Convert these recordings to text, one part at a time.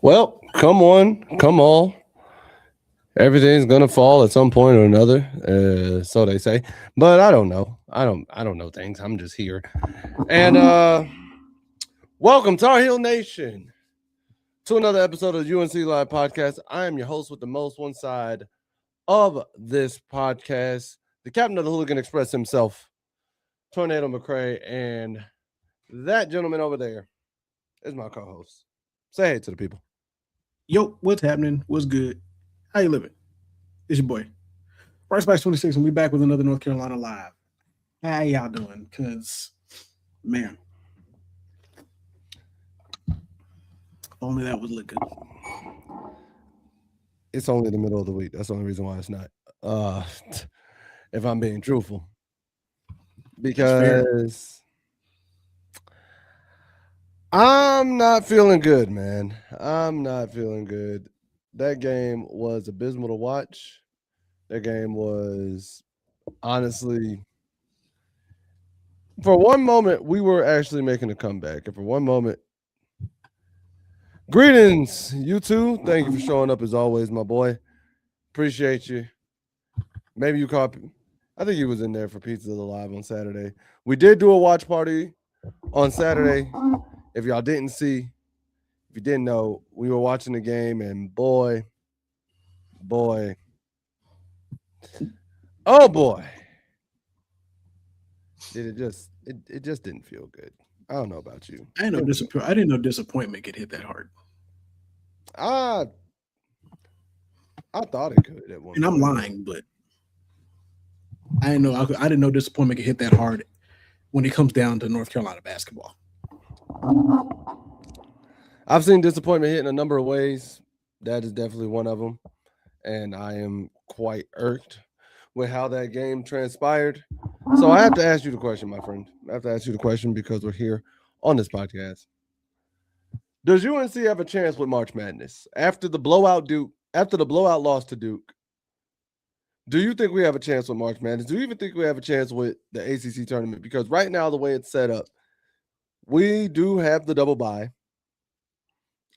Well, come on, come all. Everything's gonna fall at some point or another, so they say. But I don't know. I don't know things. I'm just here. And welcome Tar Heel Nation to another episode of the UNC Live Podcast. I am your host with the most, one side of this podcast, the captain of the Hooligan Express himself, Tornado McCray, and that gentleman over there is my co-host. Say hey to the people. Yo, what's happening? What's good? How you living? It's your boy. Right Spice 26, and we back with another North Carolina Live. How y'all doing? Because, man, only that would look good. It's only the middle of the week. That's the only reason why it's not. If I'm being truthful. Because I'm not feeling good, man. I'm not feeling good. That game was abysmal to watch. That game was honestly, for one moment, we were actually making a comeback. And for one moment, greetings, you two. Thank you for showing up as always, my boy. Appreciate you. Maybe you caught, I think he was in there for Pizza Live on Saturday. We did do a watch party on Saturday. If y'all didn't see, if you didn't know, we were watching the game, and boy, oh boy, did it just didn't feel good. I don't know about you. I didn't know disappointment could hit that hard. I thought it could at one And I'm lying, but I didn't know disappointment could hit that hard when it comes down to North Carolina basketball. I've seen disappointment hit in a number of ways. That is definitely one of them. And I am quite irked with how that game transpired. So I have to ask you the question, my friend. I have to ask you the question because we're here on this podcast. Does UNC have a chance with March Madness after the blowout loss to Duke? Do you think we have a chance with March Madness? Do you even think we have a chance with the ACC tournament? Because right now, the way it's set up, we do have the double bye.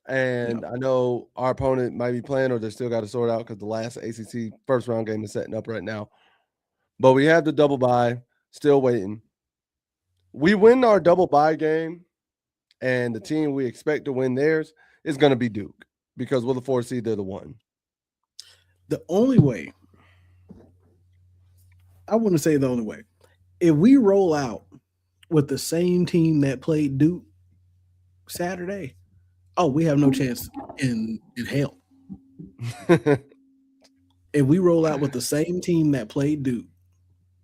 And I know our opponent might be playing, or they still got to sort out because the last ACC first round game is setting up right now. But we have the double bye, still waiting. We win our double bye game, and the team we expect to win theirs is going to be Duke because we're the 4 seed, they're the 1. The only way, I wouldn't say the only way, if we roll out with the same team that played Duke Saturday, we have no chance in hell. If we roll out with the same team that played Duke,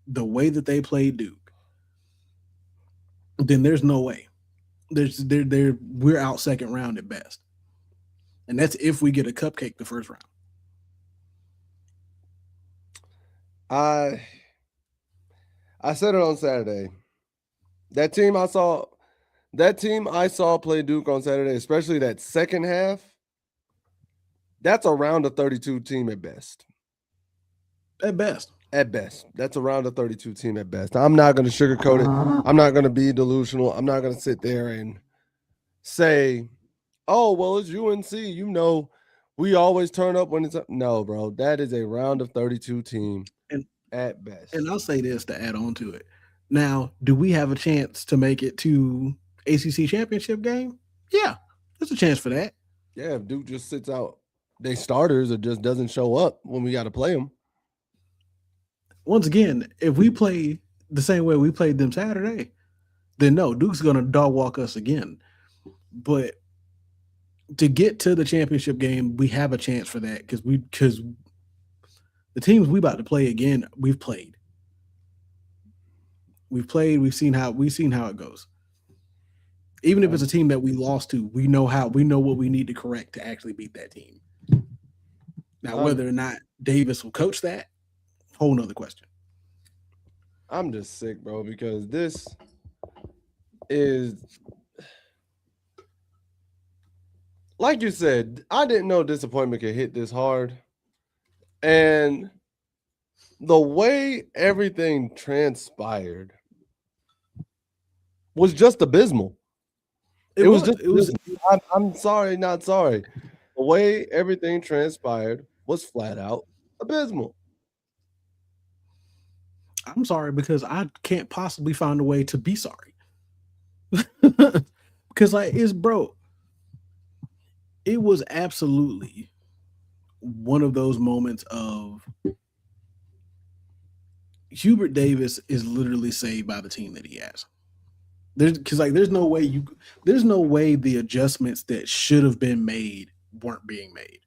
the way that they played Duke, then there's no way. We're out second round at best. And that's if we get a cupcake the first round. I said it on Saturday. That team I saw play Duke on Saturday, especially that second half, that's around a 32 team at best. At best. At best. That's around a 32 team at best. I'm not going to sugarcoat it. I'm not going to be delusional. I'm not going to sit there and say, oh, well, it's UNC. You know, we always turn up when it's up. No, bro. That is a round of 32 team at best. And I'll say this to add on to it. Now, do we have a chance to make it to ACC championship game? Yeah, there's a chance for that. Yeah, if Duke just sits out they starters or just doesn't show up when we got to play them. Once again, if we play the same way we played them Saturday, then no, Duke's going to dog walk us again. But to get to the championship game, we have a chance for that because the teams we about to play again, we've played. We've seen how it goes. Even if it's a team that we lost to, we know what we need to correct to actually beat that team. Now, whether or not Davis will coach that, whole nother question. I'm just sick, bro, because this is, like you said, I didn't know disappointment could hit this hard. And the way everything transpired was just abysmal. It was. I'm sorry, not sorry. way everything transpired was flat out abysmal. I'm sorry because I can't possibly find a way to be sorry. Because like it's bro, it was absolutely one of those moments of Hubert Davis is literally saved by the team that he has. There's no way the adjustments that should have been made weren't being made.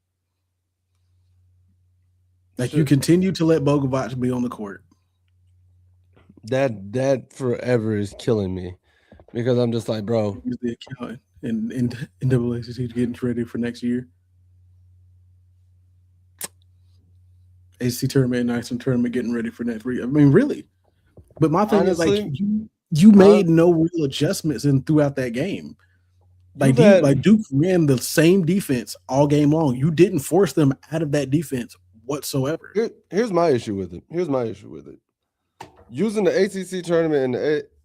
Like you continue to let Bogovac be on the court. That forever is killing me because I'm just like, bro. Use the account in NAACC getting ready for next year. ACC tournament, national tournament, getting ready for next week. I mean, really. But my thing is like you made no real adjustments throughout that game. Like Duke ran the same defense all game long. You didn't force them out of that defense whatsoever. Here's my issue with it. Using the ACC tournament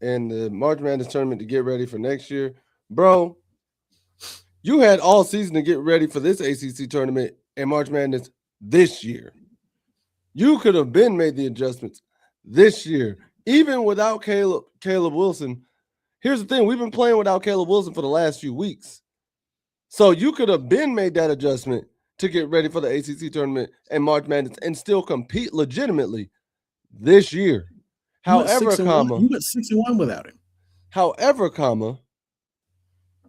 and the March Madness tournament to get ready for next year, bro. You had all season to get ready for this ACC tournament and March Madness this year. You could have been made the adjustments this year, even without Caleb Wilson. Here's the thing. We've been playing without Caleb Wilson for the last few weeks. So you could have been made that adjustment to get ready for the ACC tournament and March Madness and still compete legitimately this year. However, you went 6-1 without him. However,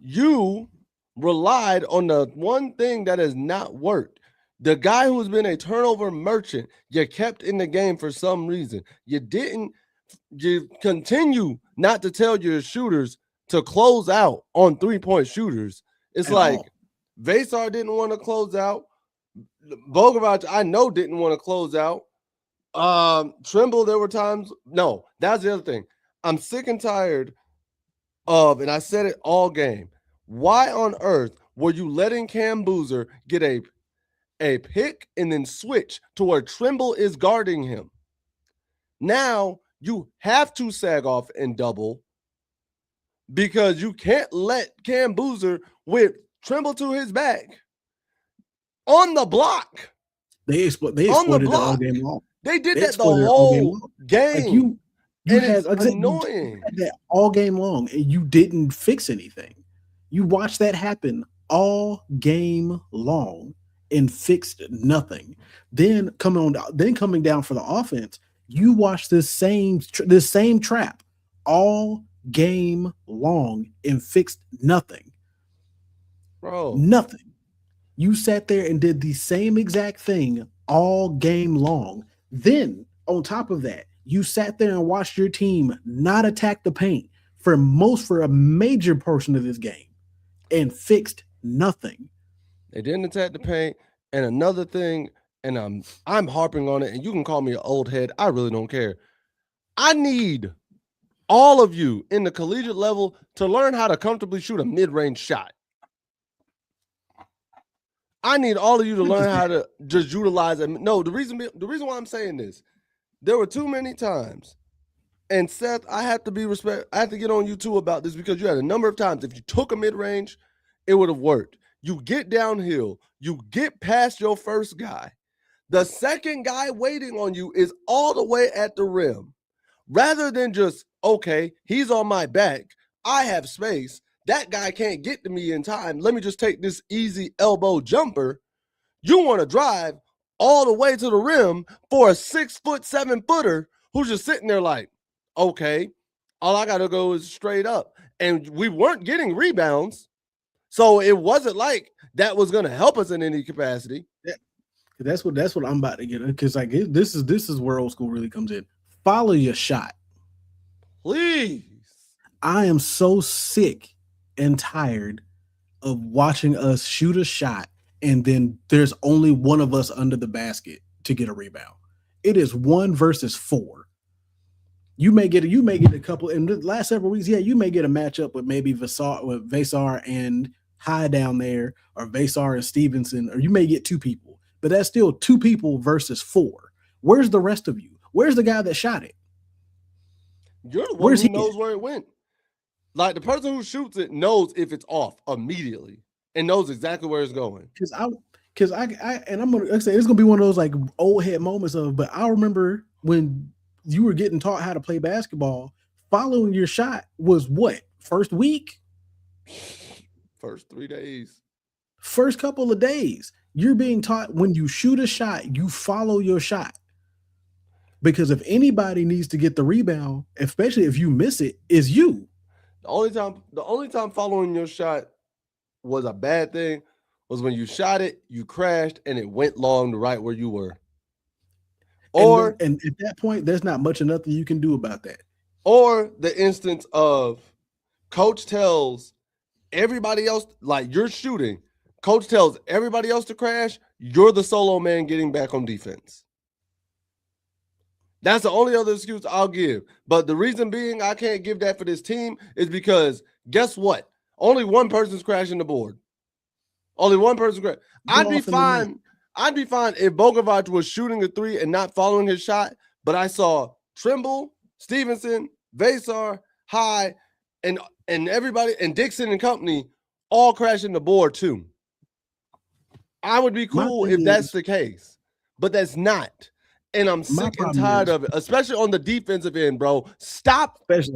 you relied on the one thing that has not worked. The guy who's been a turnover merchant, you kept in the game for some reason. You continue not to tell your shooters to close out on 3-point shooters. It's like Vasar didn't want to close out. Bogovac, I know, didn't want to close out. Trimble, there were times. No, that's the other thing. I'm sick and tired of, and I said it all game. Why on earth were you letting Cam Boozer get a pick and then switch to where Trimble is guarding him? Now you have to sag off and double because you can't let Cam Boozer with Trimble to his back on the block. They exploited it all game long. They did that the whole game. Like it's annoying. You had that all game long, and you didn't fix anything. You watched that happen all game long and fixed nothing. Then coming down for the offense, you watched this same trap all game long and fixed nothing. Bro, nothing. You sat there and did the same exact thing all game long. Then, on top of that, you sat there and watched your team not attack the paint for a major portion of this game and fixed nothing. They didn't attack the paint. And another thing, and I'm harping on it, and you can call me an old head. I really don't care. I need all of you in the collegiate level to learn how to comfortably shoot a mid-range shot. I need all of you to learn how to just utilize it. No, the reason why I'm saying this, there were too many times, and Seth, I have to get on you too about this because you had a number of times, if you took a mid-range, it would have worked. You get downhill, you get past your first guy. The second guy waiting on you is all the way at the rim. Rather than just, okay, he's on my back, I have space, that guy can't get to me in time, let me just take this easy elbow jumper. You want to drive all the way to the rim for a 6-foot, 7-footer who's just sitting there like, okay, all I got to go is straight up. And we weren't getting rebounds. So it wasn't like that was going to help us in any capacity. Yeah. That's what I'm about to get. Because like this is where old school really comes in. Follow your shot. Please. I am so sick and tired of watching us shoot a shot and then there's only one of us under the basket to get a rebound. It is 1 versus 4. You may get a couple in the last several weeks. Yeah, you may get a matchup with maybe Vasar and High down there, or Vasar and Stevenson, or you may get 2 people, but that's still 2 people versus 4. Where's the rest of you? Where's the guy that shot it? You're the one who knows where it went. Like the person who shoots it knows if it's off immediately. and knows exactly where it's going. Because and I'm gonna say it's gonna be one of those like old head moments but I remember when you were getting taught how to play basketball, following your shot was what? First week? First 3 days. First couple of days. You're being taught when you shoot a shot, you follow your shot. Because if anybody needs to get the rebound, especially if you miss it, is you. The only time following your shot was a bad thing was when you shot it, you crashed, and it went long to right where you were. Or and at that point, there's not much or nothing you can do about that. Or the instance of coach tells everybody else, like you're shooting, coach tells everybody else to crash, you're the solo man getting back on defense. That's the only other excuse I'll give. But the reason being I can't give that for this team is because guess what? Only one person's crashing the board. Only one person crashing. I'd be fine if Bogovac was shooting a 3 and not following his shot, but I saw Trimble, Stevenson, Vasar, High, and everybody, and Dixon and company all crashing the board too. I would be cool if that's the case, but that's not. And I'm sick and tired of it, especially on the defensive end, bro. Stop. Here's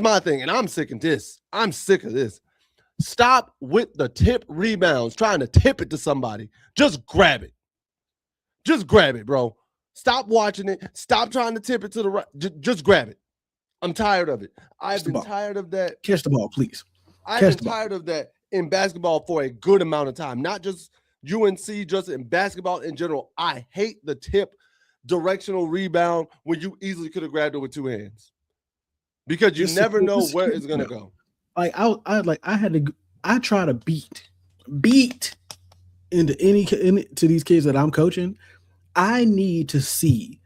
my thing, and I'm sick of this. I'm sick of this. Stop with the tip rebounds, trying to tip it to somebody. Just grab it. Just grab it, bro. Stop watching it. Stop trying to tip it to the right. Just grab it. I'm tired of it. I've been tired of that. Catch the ball, please. I've been tired of that in basketball for a good amount of time, not just UNC, just in basketball in general. I hate the tip directional rebound when you easily could have grabbed it with 2 hands because you never know where it's going to go. Like I try to beat into these kids that I'm coaching. I need to see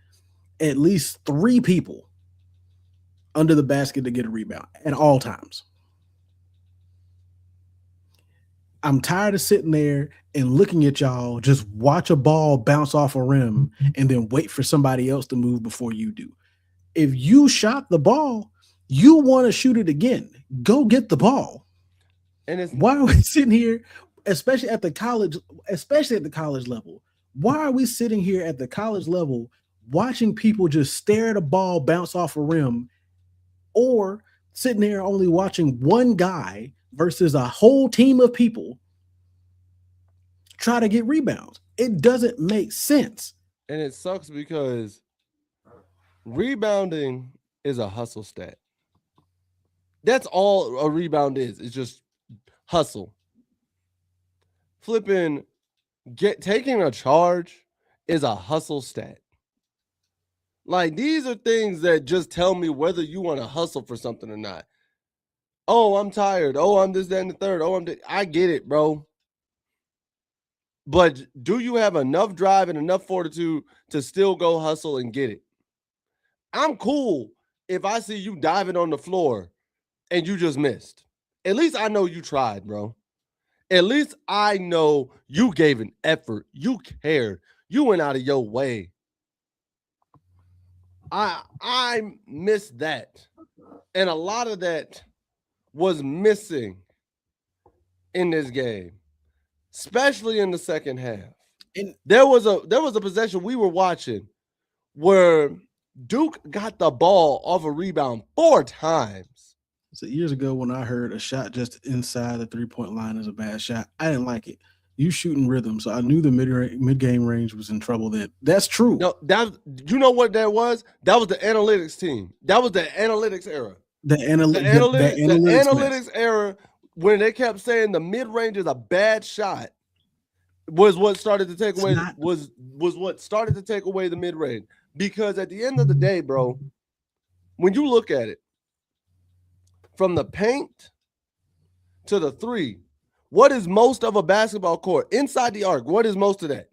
at least 3 people under the basket to get a rebound at all times. I'm tired of sitting there and looking at y'all just watch a ball bounce off a rim and then wait for somebody else to move before you do. If you shot the ball, you want to shoot it again. Go get the ball. And why are we sitting here, especially at the college level? Why are we sitting here at the college level watching people just stare at a ball bounce off a rim, or sitting there only watching one guy versus a whole team of people try to get rebounds? It doesn't make sense. And it sucks because rebounding is a hustle stat. That's all a rebound is. It's just hustle. Taking a charge is a hustle stat. Like, these are things that just tell me whether you want to hustle for something or not. Oh, I'm tired. Oh, I'm this, that, and the third. I get it, bro. But do you have enough drive and enough fortitude to still go hustle and get it? I'm cool if I see you diving on the floor and you just missed. At least I know you tried, bro. At least I know you gave an effort. You cared. You went out of your way. I miss that. And a lot of that was missing in this game, especially in the second half. And there was a possession we were watching where Duke got the ball off a rebound 4 times. So years ago when I heard a shot just inside the 3-point line is a bad shot, I didn't like it. You shooting rhythm, so I knew the mid-game range was in trouble then. That's true. No, you know what that was? That was the analytics team. That was the analytics era. The analytics era, when they kept saying the mid-range is a bad shot, was what started to take away was what started to take away the mid-range. Because at the end of the day, bro, when you look at it, from the paint to the 3, what is most of a basketball court? Inside the arc, what is most of that?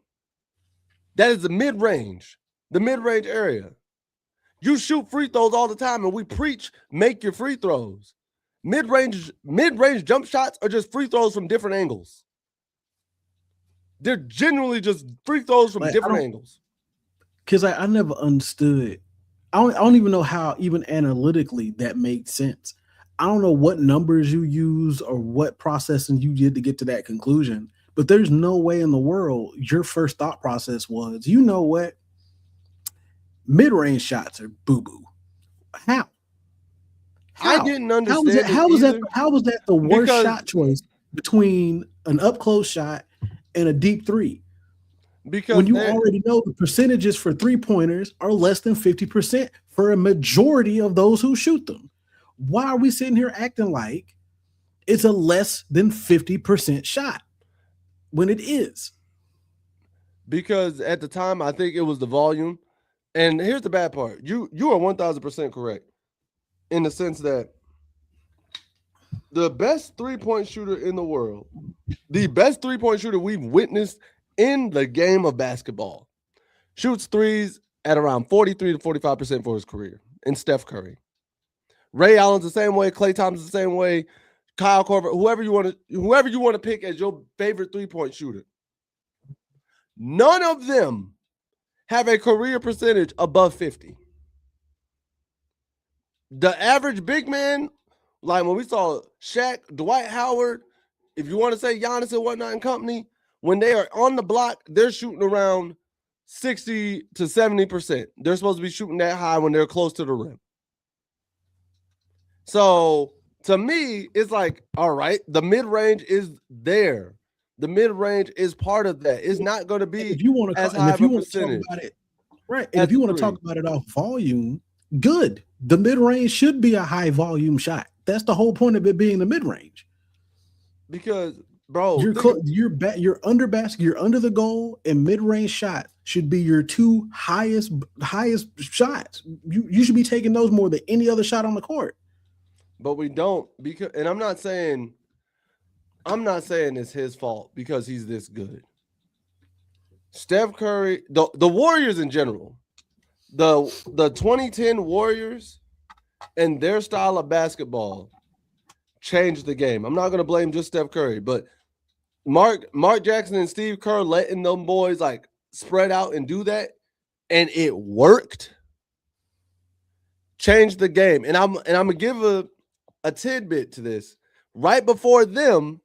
That is the mid-range area. You shoot free throws all the time, and we preach make your free throws. Mid-range jump shots are just free throws from different angles. They're generally just free throws from different angles. Because I never understood. I don't even know how even analytically that made sense. I don't know what numbers you use or what processing you did to get to that conclusion, but there's no way in the world your first thought process was, you know what? Mid-range shots are boo-boo. How? I didn't understand it either. How was that the worst Because- shot choice between an up-close shot and a deep three? Because When you already know the percentages for three-pointers are less than 50% for a majority of those who shoot them. Why are we sitting here acting like it's a less than 50% shot when it is? Because at the time, I think it was the volume. And here's the bad part. You are 1,000% correct in the sense that the best three-point shooter in the world, the best three-point shooter we've witnessed in the game of basketball, shoots threes at around 43 to 45% for his career, in Steph Curry. Ray Allen's the same way, Klay Thompson's the same way, Kyle Korver, whoever you want to pick as your favorite three-point shooter. None of them have a career percentage above 50. The average big man, like when we saw Shaq, Dwight Howard, if you want to say Giannis and whatnot and company, when they are on the block, they're shooting around 60 to 70%. They're supposed to be shooting that high when they're close to the rim. So to me, it's like, all right, the mid-range is there. The mid-range is part of that. It's not going to be if you want to as high of a percentage. Talk about it, right? And if you want to talk about it off volume, good. The mid-range should be a high volume shot. That's the whole point of it being the mid-range. Because, bro, you're under basket, you're under the goal, and mid-range shot should be your two highest shots. You should be taking those more than any other shot on the court. But we don't, because, and I'm not saying it's his fault because he's this good. Steph Curry, the Warriors in general, the 2010 Warriors and their style of basketball changed the game. I'm not going to blame just Steph Curry, but Mark Jackson and Steve Kerr letting them boys like spread out and do that, and it worked. Changed the game. And I'm gonna give a tidbit to this. Right before them,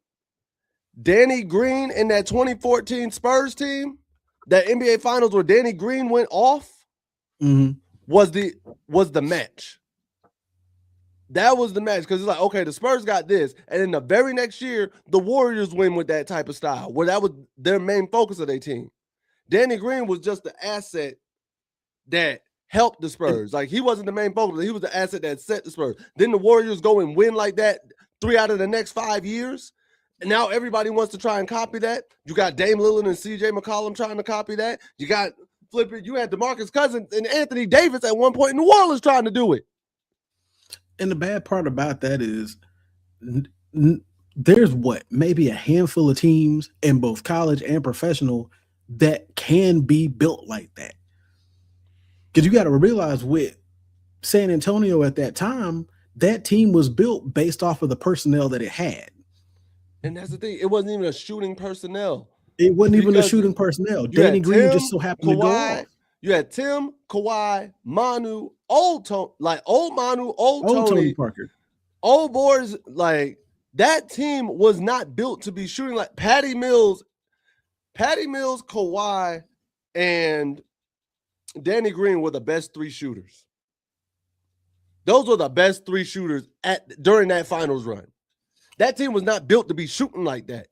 Danny Green in that 2014 Spurs team, that NBA Finals where Danny Green went off, was the match. That was the match because it's like, okay, the Spurs got this, and then the very next year, the Warriors win with that type of style, where that was their main focus of their team. Danny Green was just the asset that helped the Spurs. Like, he wasn't the main focus. He was the asset that set the Spurs. Then the Warriors go and win like that 3 out of the next 5 years. And now everybody wants to try and copy that. You got Dame Lillard and CJ McCollum trying to copy that. You got you had DeMarcus Cousins and Anthony Davis at one point in New Orleans trying to do it. And the bad part about that is there's maybe a handful of teams in both college and professional that can be built like that. Because you got to realize with San Antonio at that time, that team was built based off of the personnel that it had. And that's the thing. It wasn't even a shooting personnel. It wasn't even a shooting personnel. Danny Green just so happened to go off. You had Tim, Kawhi, Manu, old Manu, old Tony Parker. Old boys, like, that team was not built to be shooting like Patty Mills, Kawhi, and Danny Green were the best three shooters. Those were the best three shooters during that finals run. That team was not built to be shooting like that.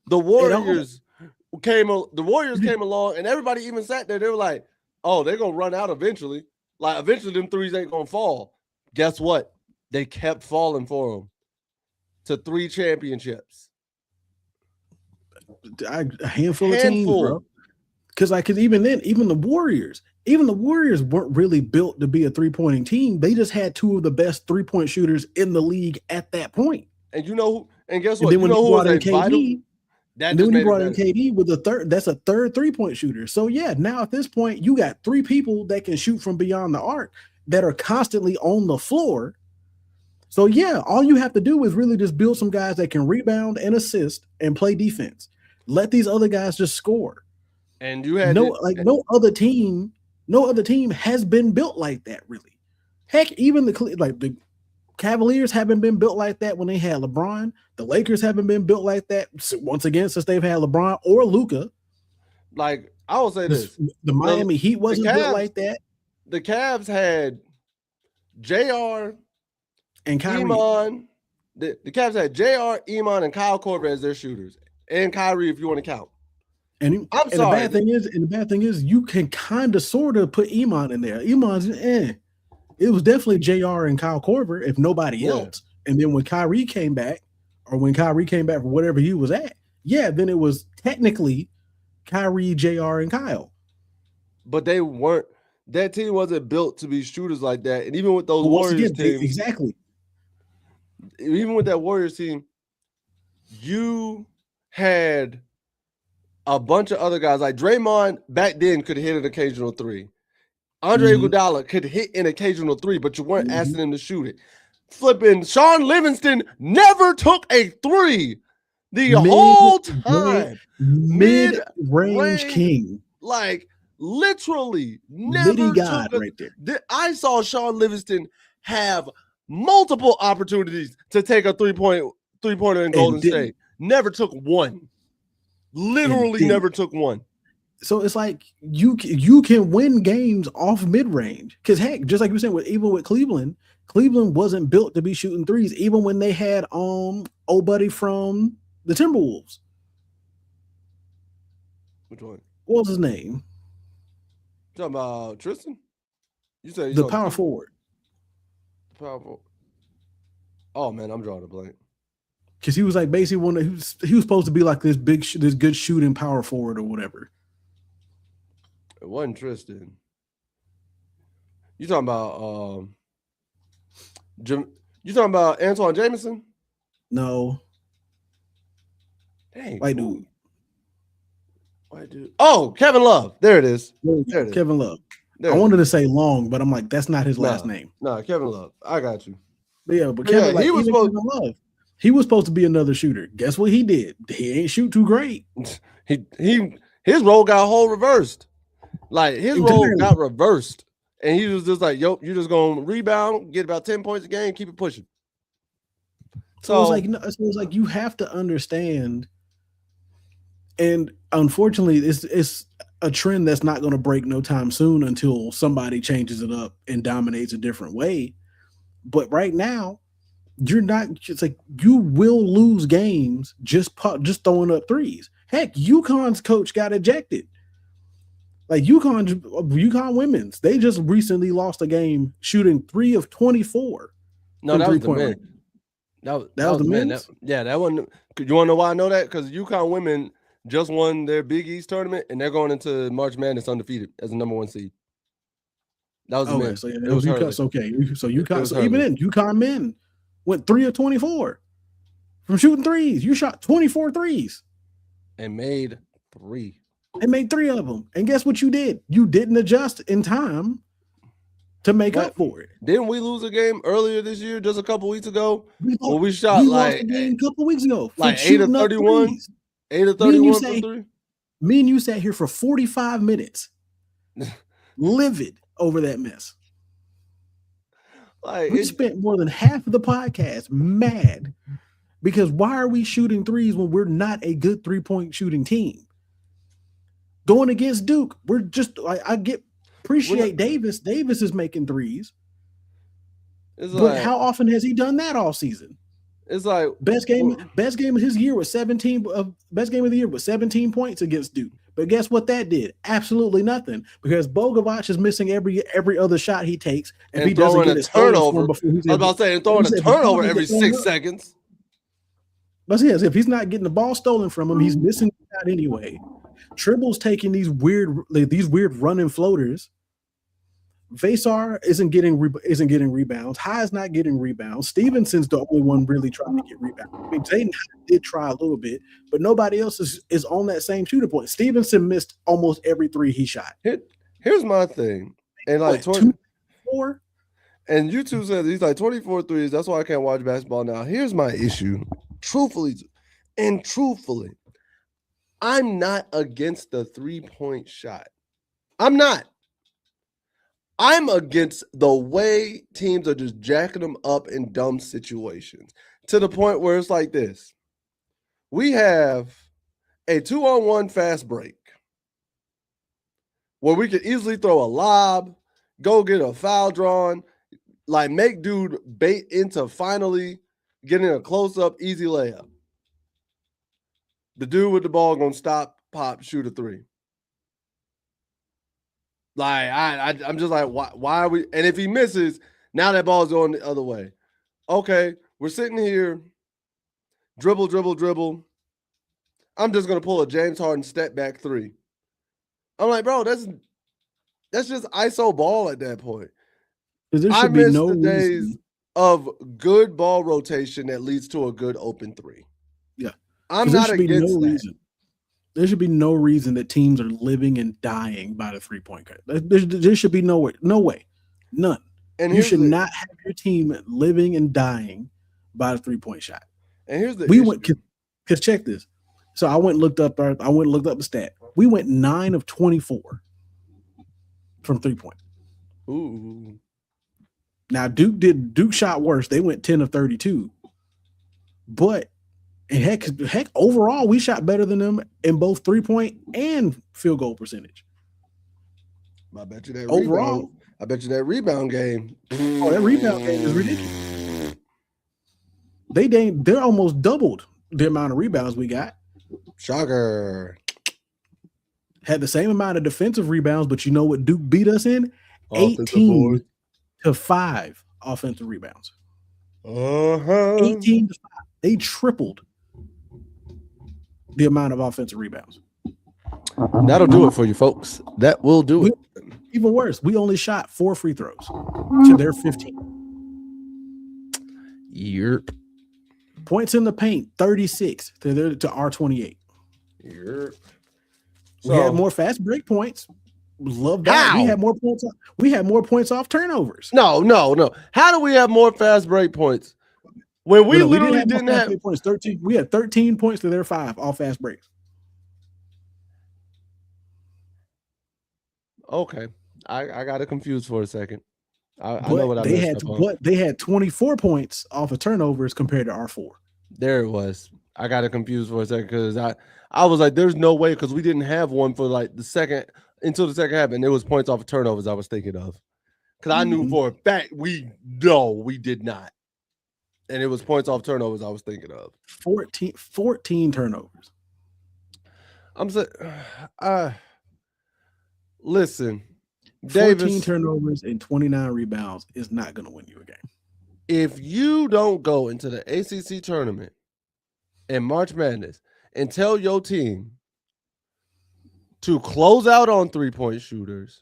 The Warriors came along, and everybody even sat there. They were like, "Oh, they're gonna run out eventually. Like, eventually, them threes ain't gonna fall." Guess what? They kept falling for them to 3 championships. A handful of teams, bro. Because even then, even the Warriors weren't really built to be a three-pointing team. They just had 2 of the best three-point shooters in the league at that point. And you know who? And guess what? And then when you brought in KD with that's a third three-point shooter. So yeah, now at this point, you got 3 people that can shoot from beyond the arc that are constantly on the floor. So yeah, all you have to do is really just build some guys that can rebound and assist and play defense. Let these other guys just score. And you had no other team has been built like that, really. Heck, even the Cavaliers haven't been built like that when they had LeBron. The Lakers haven't been built like that once again since they've had LeBron or Luka. Like, I will say this. The Miami Heat wasn't built like that. The Cavs had JR and Kyrie. Iman. The Cavs had JR, Iman, and Kyle Korver as their shooters. And Kyrie, if you want to count. And the bad thing is you can kind of sort of put Iman in there. Iman's It was definitely JR and Kyle Korver, if nobody else. And then when Kyrie came back, or when Kyrie came back for whatever he was at, then it was technically Kyrie, JR, and Kyle. But they weren't. That team wasn't built to be shooters like that. And even with those Warriors teams, exactly. Even with that Warriors team, you had a bunch of other guys. Like Draymond back then could hit an occasional three. Andre Iguodala could hit an occasional three, but you weren't asking him to shoot it. Flipping Sean Livingston never took a three the whole time. Mid-range king. Like, literally never took right there. I saw Sean Livingston have multiple opportunities to take a three-pointer in Golden State. Never took one. Literally never took one. So it's like you can win games off mid-range. Because heck, just like you were saying, even with Cleveland wasn't built to be shooting threes, even when they had old buddy from the Timberwolves. Which one? What was his name? You talking about Tristan? You said the power forward. Power forward. Oh man, I'm drawing a blank. Because he was like basically he was supposed to be like this good shooting power forward or whatever. It wasn't Tristan. You talking about you talking about Antoine Jameson? No. Dang. White dude. White dude. Oh, Kevin Love. There it is. There it is. Kevin Love. I wanted to say Long, but I'm like, that's not his last name. No, Kevin Love. I got you. But Kevin, he was supposed to be another shooter. Guess what he did? He ain't shoot too great. His role got whole reversed. Like his role got reversed. And he was just like, yo, you're just gonna rebound, get about 10 points a game, keep it pushing. So it's like you have to understand. And unfortunately, it's a trend that's not going to break no time soon until somebody changes it up and dominates a different way. But right now, you're not. It's like you will lose games just throwing up threes. Heck, UConn's coach got ejected. Like UConn women's, they just recently lost a game shooting 3 of 24. No, that was the men. That was the men. That wasn't. You want to know why I know that? Because UConn women just won their Big East tournament, and they're going into March Madness undefeated as the number 1 seed. That was the men. So it was UConn. Okay, so UConn. So even then, UConn men went 3 of 24 from shooting threes. You shot 24 threes and made 3. And made 3 of them. And guess what you did? You didn't adjust in time to make up for it. Didn't we lose a game earlier this year, just a couple weeks ago? We shot lost a game a couple weeks ago. Like 8 of 31. 8 of 31 from 3. Me and you sat here for 45 minutes, livid over that mess. Like we spent more than half of the podcast mad because why are we shooting threes when we're not a good 3-point shooting team? Going against Duke, we're just appreciate Davis. Davis is making threes. But how often has he done that all season? It's like best game of his year was 17. Best game of the year was 17 points against Duke. But guess what that did? Absolutely nothing, because Bogovac is missing every other shot he takes, and he doesn't get his turnover. I was about to say, throwing a turnover every 6 seconds. But yes, if he's not getting the ball stolen from him, he's missing the shot anyway. Tribble's taking these weird running floaters. Vasar isn't getting rebounds. High's not getting rebounds. Stevenson's the only one really trying to get rebounds. I mean, Zayden did try a little bit, but nobody else is on that same shooter point. Stevenson missed almost every 3 he shot. Here's my thing. And like 24, and YouTube says he's like 24 threes. That's why I can't watch basketball now. Here's my issue. Truthfully, I'm not against the 3-point shot. I'm not. I'm against the way teams are just jacking them up in dumb situations to the point where it's like this. We have a 2-on-1 fast break where we could easily throw a lob, go get a foul drawn, like make dude bait into finally getting a close-up easy layup. The dude with the ball gonna stop, pop, shoot a three. Like I'm just like, why are we? And if he misses, now that ball's going the other way. Okay, we're sitting here, dribble, dribble, dribble. I'm just gonna pull a James Harden step back three. I'm like, bro, that's just ISO ball at that point. I miss the days of good ball rotation that leads to a good open three. Yeah, I'm not against that. There should be no reason that teams are living and dying by the 3-point cut. There should be no way, none. And you should not have your team living and dying by the 3-point shot. And here's the issue. Because check this. So I went and looked up the stat. We went 9 of 24 from 3-point. Ooh. Now Duke shot worse. They went 10 of 32. But and heck, overall, we shot better than them in both 3-point and field goal percentage. I bet you that overall. I bet you that rebound game. Oh, that rebound game is ridiculous. They're almost doubled the amount of rebounds we got. Shocker. Had the same amount of defensive rebounds, but you know what Duke beat us in? 18 to 5 offensive rebounds. 18 to 5. They tripled the amount of offensive rebounds. That'll do it for you, folks. That will do it. Even worse, we only shot 4 free throws to their 15. Yep. Points in the paint, 36 to our 28. Yep. We had more fast break points. Love that. How? We had more points off turnovers. No. How do we have more fast break points? When we literally didn't have points, 13. We had 13 points to their 5 off fast breaks. Okay, I got it confused for a second. I know what I messed up on. But they had 24 points off of turnovers compared to our 4. There it was. I got it confused for a second because I was like, there's no way because we didn't have one for like the second until the second half, and it was points off of turnovers I was thinking of because I knew for a fact we did not. And it was points off turnovers I was thinking of. 14 turnovers. I'm saying, listen, 14 Davis, turnovers and 29 rebounds is not going to win you a game. If you don't go into the ACC tournament in March Madness and tell your team to close out on 3-point shooters,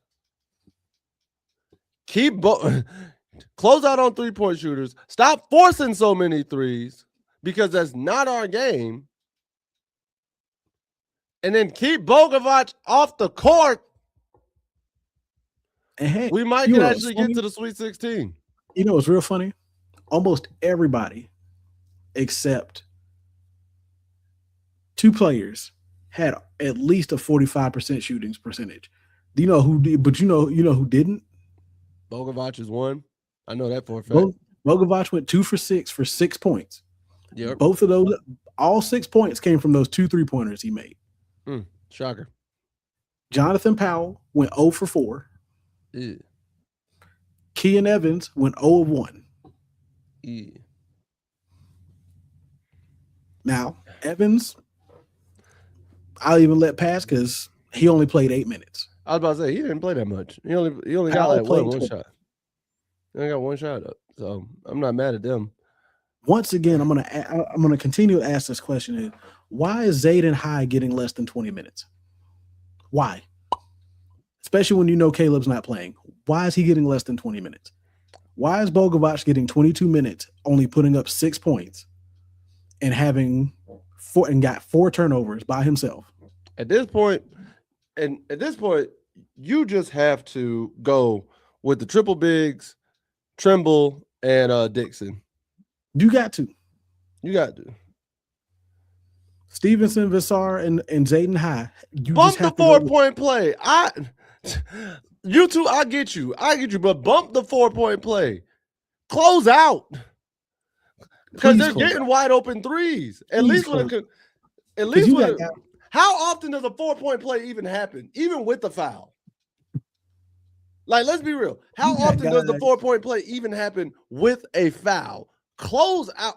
close out on 3-point shooters. Stop forcing so many threes because that's not our game. And then keep Bogovac off the court. And heck, we might get actually get to the Sweet 16. You know what's real funny? Almost everybody except 2 players had at least a 45% shooting percentage. Do you know who did? But you know who didn't? Bogovac is one. I know that for a fact. Bogovac went 2 for 6 for 6 points. Yep. Both of those, all 6 points came from those 2 3-pointers he made. Shocker. Jonathan Powell went 0 for 4. Ew. Kean Evans went 0 of 1. Ew. Now, Evans, I'll even let pass because he only played 8 minutes. I was about to say he didn't play that much. He only got like one shot. He only got one shot up. So I'm not mad at them. Once again, I'm gonna continue to ask this question: why is Zayden High getting less than 20 minutes? Why? Especially when you know Caleb's not playing. Why is he getting less than 20 minutes? Why is Bogovac getting 22 minutes, only putting up 6 points, and got 4 turnovers by himself? At this point, you just have to go with the triple bigs, Trimble, and Dixon. You got to. Stevenson, Visar, and Zayden High. You bump the 4-point play. You two, I get you, but bump the 4-point play, close out, because they're getting wide open threes. At least with how often does a 4-point play even happen, even with the foul? Like, let's be real. How often does the 4-point play even happen with a foul? Close out.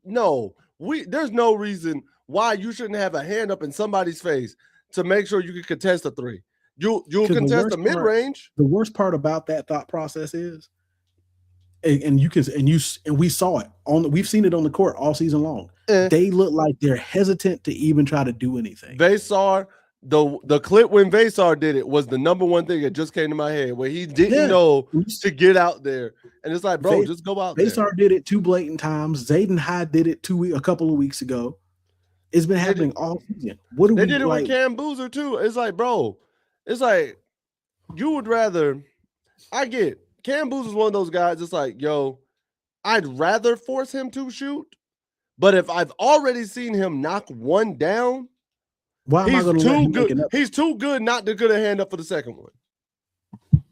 There's no reason why you shouldn't have a hand up in somebody's face to make sure you can contest a three. You'll contest the mid-range. The worst part about that thought process is, and we saw it we've seen it on the court all season long. They look like they're hesitant to even try to do anything. Vesar, the clip when Vesar did it was the number one thing that just came to my head, where he didn't know to get out there. And it's like, bro, just go out there. Vesar did it 2 blatant times. Zayden Hyde did it a couple of weeks ago. It's been happening all season. They did it with Cam Boozer too. It's like, bro, it's like you would rather. I get Cam Boozer's one of those guys. It's like, yo, I'd rather force him to shoot, but if I've already seen him knock one down, why am I going to let him make it up? He's too good not to get a hand up for the second one.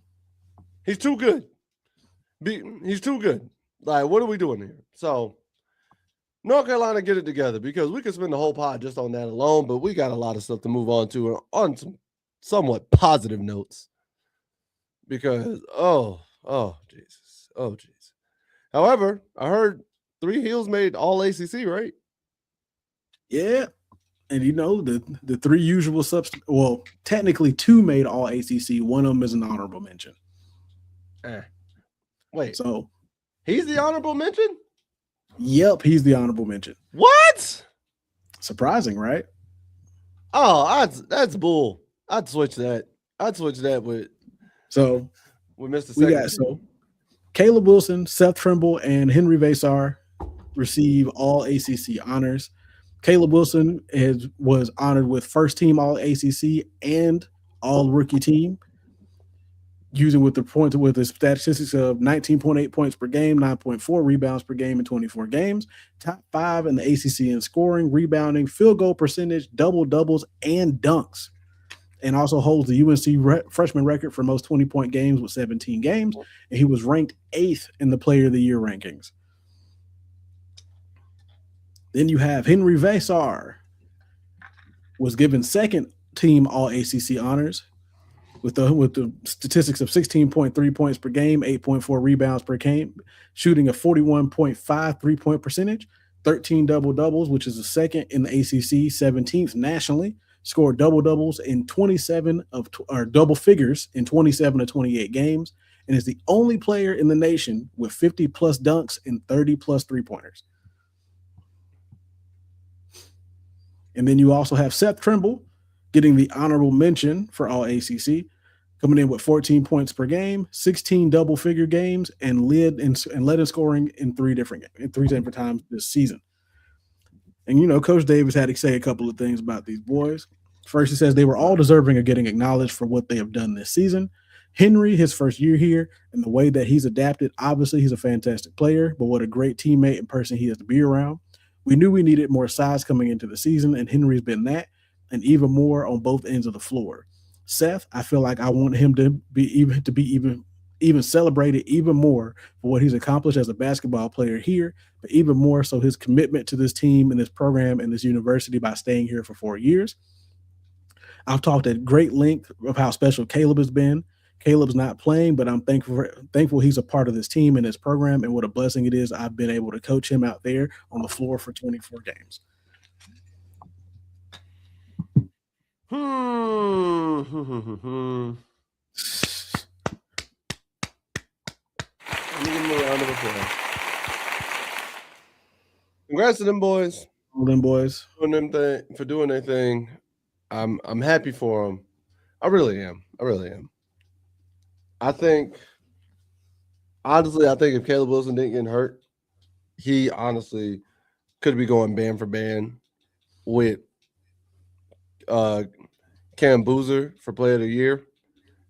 He's too good. He's too good. Like, what are we doing here? So, North Carolina, get it together, because we could spend the whole pod just on that alone, but we got a lot of stuff to move on to on some somewhat positive notes. Because, oh, Jesus. Oh, jeez. However, I heard 3 Heels made all ACC, right? Yeah. And the 3 usual well, technically 2 made all ACC. One of them is an honorable mention. Wait. So he's the honorable mention? Yep, he's the honorable mention. What? Surprising, right? Oh, that's bull. I'd switch that. with Mr. Second. Caleb Wilson, Seth Trimble, and Henry Vesar receive all ACC honors. Caleb Wilson was honored with first team all ACC and all rookie team, using with the statistics of 19.8 points per game, 9.4 rebounds per game in 24 games, top 5 in the ACC in scoring, rebounding, field goal percentage, doubles, and dunks, and also holds the UNC freshman record for most 20-point games with 17 games, and he was ranked 8th in the Player of the Year rankings. Then you have Henry Vesar, was given second team all ACC honors with the statistics of 16.3 points per game, 8.4 rebounds per game, shooting a 41.5 3-point percentage, 13 double-doubles, which is the second in the ACC, 17th nationally, scored double-doubles in 27 or double figures in 27 of 28 games, and is the only player in the nation with 50-plus dunks and 30-plus three-pointers. And then you also have Seth Trimble getting the honorable mention for all ACC, coming in with 14 points per game, 16 double-figure games, and led in scoring in 3 different times this season. And, Coach Davis had to say a couple of things about these boys. First, he says they were all deserving of getting acknowledged for what they have done this season. Henry, his first year here, and the way that he's adapted, obviously he's a fantastic player, but what a great teammate and person he has to be around. We knew we needed more size coming into the season, and Henry's been that, and even more on both ends of the floor. Seth, I feel like I want him to be even celebrated even more for what he's accomplished as a basketball player here, but even more so his commitment to this team and this program and this university by staying here for 4 years. I've talked at great length of how special Caleb has been. Caleb's not playing, but I'm thankful he's a part of this team and this program, and what a blessing it is I've been able to coach him out there on the floor for 24 games. Let me give him a round of applause. Congrats to them boys. All them boys. For doing their thing. I'm happy for them. I really am. I think if Caleb Wilson didn't get hurt, he honestly could be going band for band with Cam Boozer for Player of the Year.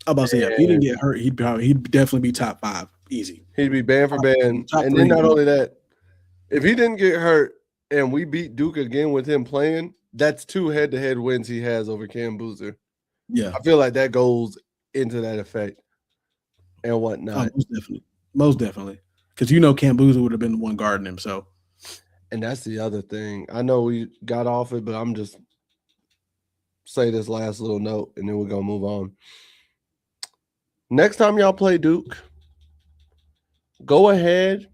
I'm about to say, if he didn't get hurt, he'd definitely be top 5, easy. He'd be band for band. And then not only that, if he didn't get hurt and we beat Duke again with him playing, that's 2 head-to-head wins he has over Cam Boozer. Yeah. I feel like that goes into that effect. and whatnot. Most definitely. Because you know Cambuza would have been the one guarding him. So, and that's the other thing. I know we got off it, but I'm just say this last little note, and then we're gonna move on. Next time y'all play Duke, go ahead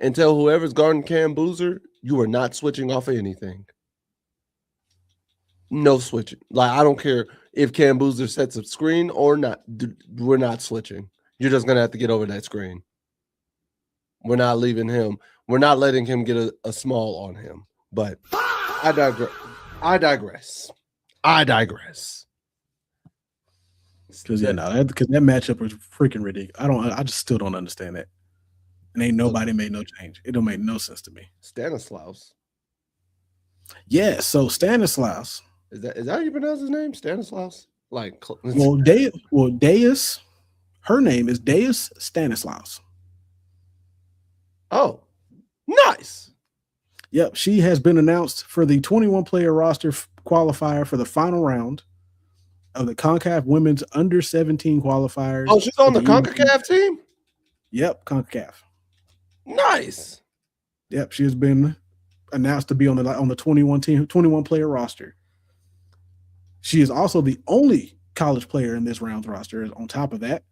and tell whoever's guarding Cam Boozer, you are not switching off of anything. No switching. Like, I don't care if Cam Boozer sets a screen or not. We're not switching. You're just going to have to get over that screen. We're not leaving him. We're not letting him get a small on him. But I digress. Because because that matchup was freaking ridiculous. I just still don't understand that. And ain't nobody made no change. It don't make no sense to me. Stanislaus. Yeah, so Stanislaus. Is that how you pronounce his name? Stanislaus? Like, Deus. Her name is Deus Stanislaus. Oh, nice. Yep, she has been announced for the 21-player roster qualifier for the final round of the CONCACAF Women's Under-17 qualifiers. Oh, she's on the CONCACAF team? Yep, CONCACAF. Nice. Yep, she has been announced to be on the 21-player roster. She is also the only college player in this round's roster. On top of that,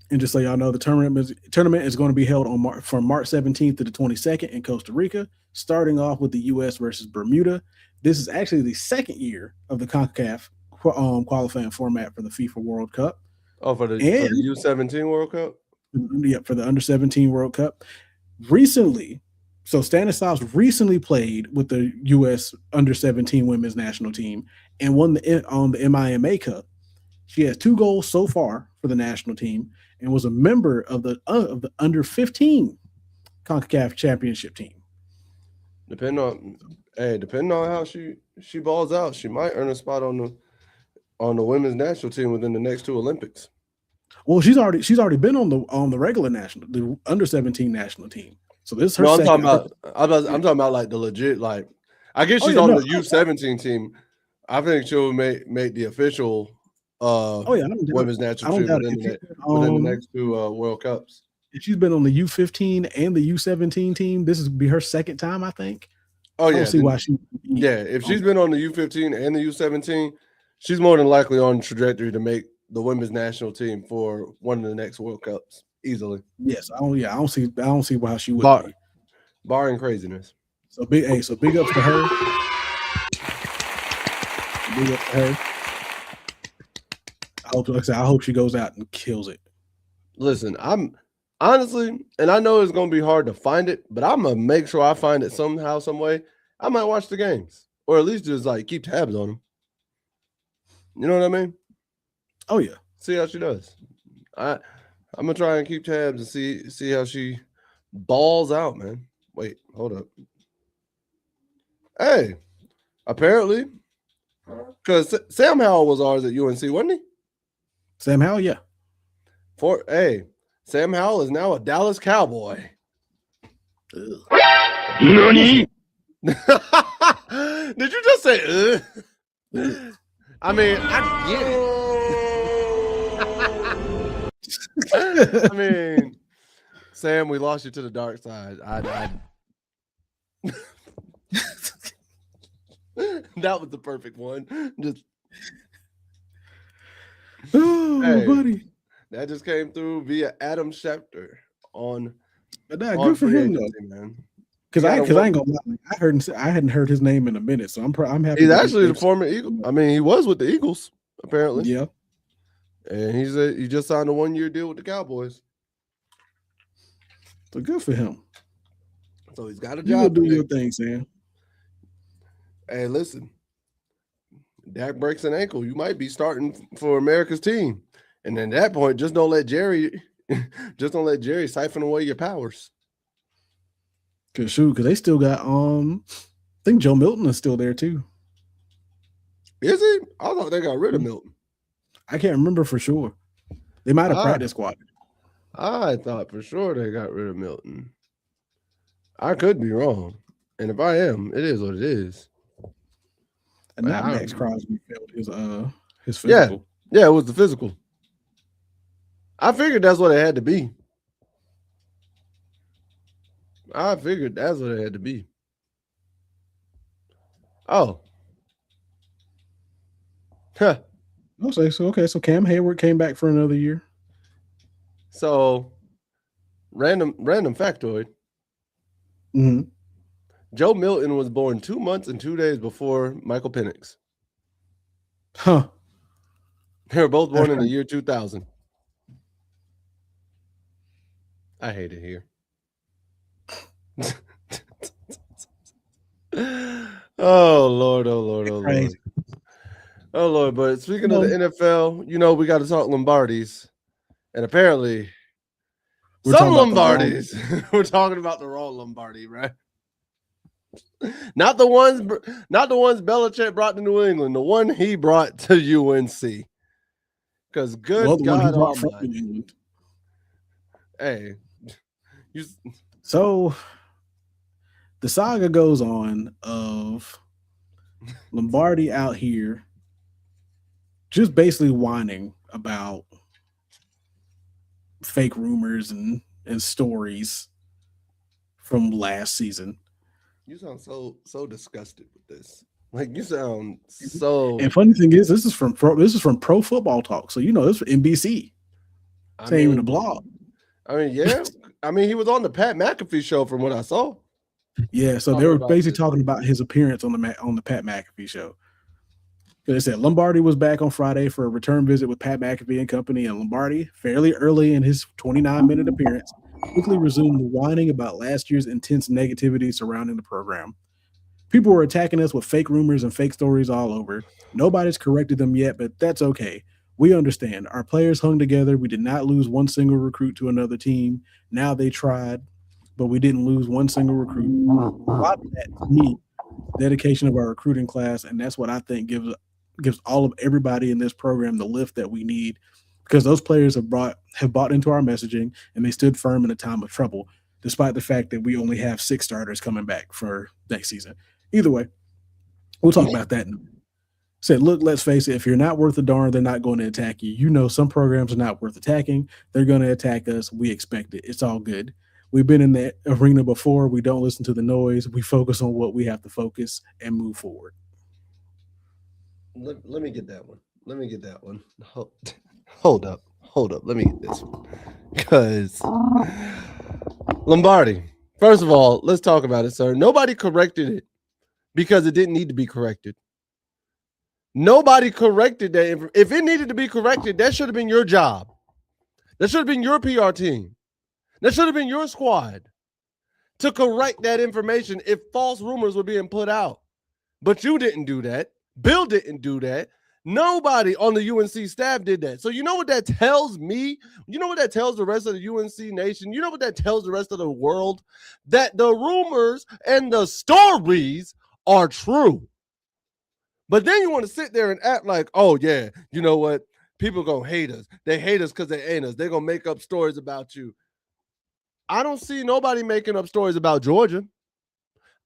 and just so y'all know, the tournament is going to be held from March 17th to the 22nd in Costa Rica, starting off with the U.S. versus Bermuda. This is actually the second year of the CONCACAF qualifying format for the FIFA World Cup. Oh, for the U17 World Cup? Yep, for the Under-17 World Cup. Recently, so Stanislaus recently played with the U.S. Under-17 women's national team and won on the MIMA Cup. She has 2 goals so far for the national team and was a member of the Under-15 CONCACAF championship team. Depending on how she balls out, she might earn a spot on the women's national team within the next 2 Olympics. Well, she's already been on the regular the Under-17 national team. So this is her second. I'm talking about like the legit, like, I guess she's on the U17 team. I think she'll make the official women's national team within the next 2 World Cups. If she's been on the U15 and the U17 team, this would be her second time, I think. Oh, yeah. I don't see why she. Yeah, if she's been on the U15 and the U17, she's more than likely on the trajectory to make the women's national team for one of the next World Cups easily. Yes, I don't see why she would be. Barring craziness. So big ups to her. Big ups to her. I hope she goes out and kills it. Listen, I'm honestly, and I know it's gonna be hard to find it, but I'm gonna make sure I find it somehow, some way. I might watch the games, or at least just like keep tabs on them. You know what I mean? Oh yeah. See how she does. I'm gonna try and keep tabs and see how she balls out, man. Wait, hold up. Hey, apparently, because Sam Howell was ours at UNC, wasn't he? Sam Howell, yeah. Sam Howell is now a Dallas Cowboy. Nani? Did you just say? I mean, I get it. I mean, Sam, we lost you to the dark side. That was the perfect one. Just buddy. That just came through via Adam Schefter on. But good for him though, man. Because I ain't gonna lie, I hadn't heard his name in a minute, so I'm happy. He's actually the former Eagle. I mean, he was with the Eagles apparently. Yeah, and he just signed a 1-year deal with the Cowboys. So good for him. So he's got a job. You do your thing, Sam. Hey, listen. Dak breaks an ankle, you might be starting for America's team. And at that point, just don't let Jerry siphon away your powers. Because they still got I think Joe Milton is still there too. Is he? I thought they got rid of Milton. I can't remember for sure. They might have practice squad. I thought for sure they got rid of Milton. I could be wrong. And if I am, it is what it is. And now Max Crosby failed his physical. Yeah, it was the physical. I figured that's what it had to be. I figured that's what it had to be. Oh. Huh. Okay, so Cam Hayward came back for another year. So random factoid. Mm-hmm. Joe Milton was born 2 months and 2 days before Michael Penix. Huh. They were both born in the year 2000. I hate it here. Oh Lord, oh Lord, oh Lord. Oh Lord, but speaking of the NFL, we got to talk Lombardis. And apparently some Lombardis. We're talking about the wrong Lombardi, right? Not the ones Belichick brought to New England, the one he brought to UNC. Because good God Almighty. Hey. So the saga goes on of Lombardi out here just basically whining about fake rumors and stories from last season. You sound so disgusted with this. Like you sound so. And funny thing is, this is from Pro Football Talk, so this is NBC. It's ain't even a blog. I mean, yeah. I mean, he was on the Pat McAfee show from what I saw. Yeah, so they were basically talking about his appearance on the Pat McAfee show. They said Lombardi was back on Friday for a return visit with Pat McAfee and company, and Lombardi, fairly early in his 29-minute appearance, quickly resumed whining about last year's intense negativity surrounding the program. People were attacking us with fake rumors and fake stories all over. Nobody's corrected them yet, but that's okay. We understand. Our players hung together. We did not lose one single recruit to another team. Now they tried, but we didn't lose one single recruit. A lot of that, to me, dedication of our recruiting class, and that's what I think gives all of everybody in this program the lift that we need, because those players have bought into our messaging and they stood firm in a time of trouble, despite the fact that we only have 6 starters coming back for next season. Either way, we'll talk about that. Said, look, let's face it, if you're not worth a darn, they're not going to attack you. Some programs are not worth attacking. They're going to attack us. We expect it. It's all good. We've been in that arena before. We don't listen to the noise. We focus on what we have to focus and move forward. Let me get that one. Hold up. Let me get this one. Because Lombardi, first of all, let's talk about it, sir. Nobody corrected it because it didn't need to be corrected. Nobody corrected that. If it needed to be corrected, that should have been your job. That should have been your PR team. That should have been your squad to correct that information if false rumors were being put out. But you didn't do that. Bill didn't do that. Nobody on the UNC staff did that. So you know what that tells me? You know what that tells the rest of the UNC nation? You know what that tells the rest of the world? That the rumors and the stories are true. But then you want to sit there and act like, oh, yeah, you know what? People going to hate us. They hate us because they ain't us. They're going to make up stories about you. I don't see nobody making up stories about Georgia.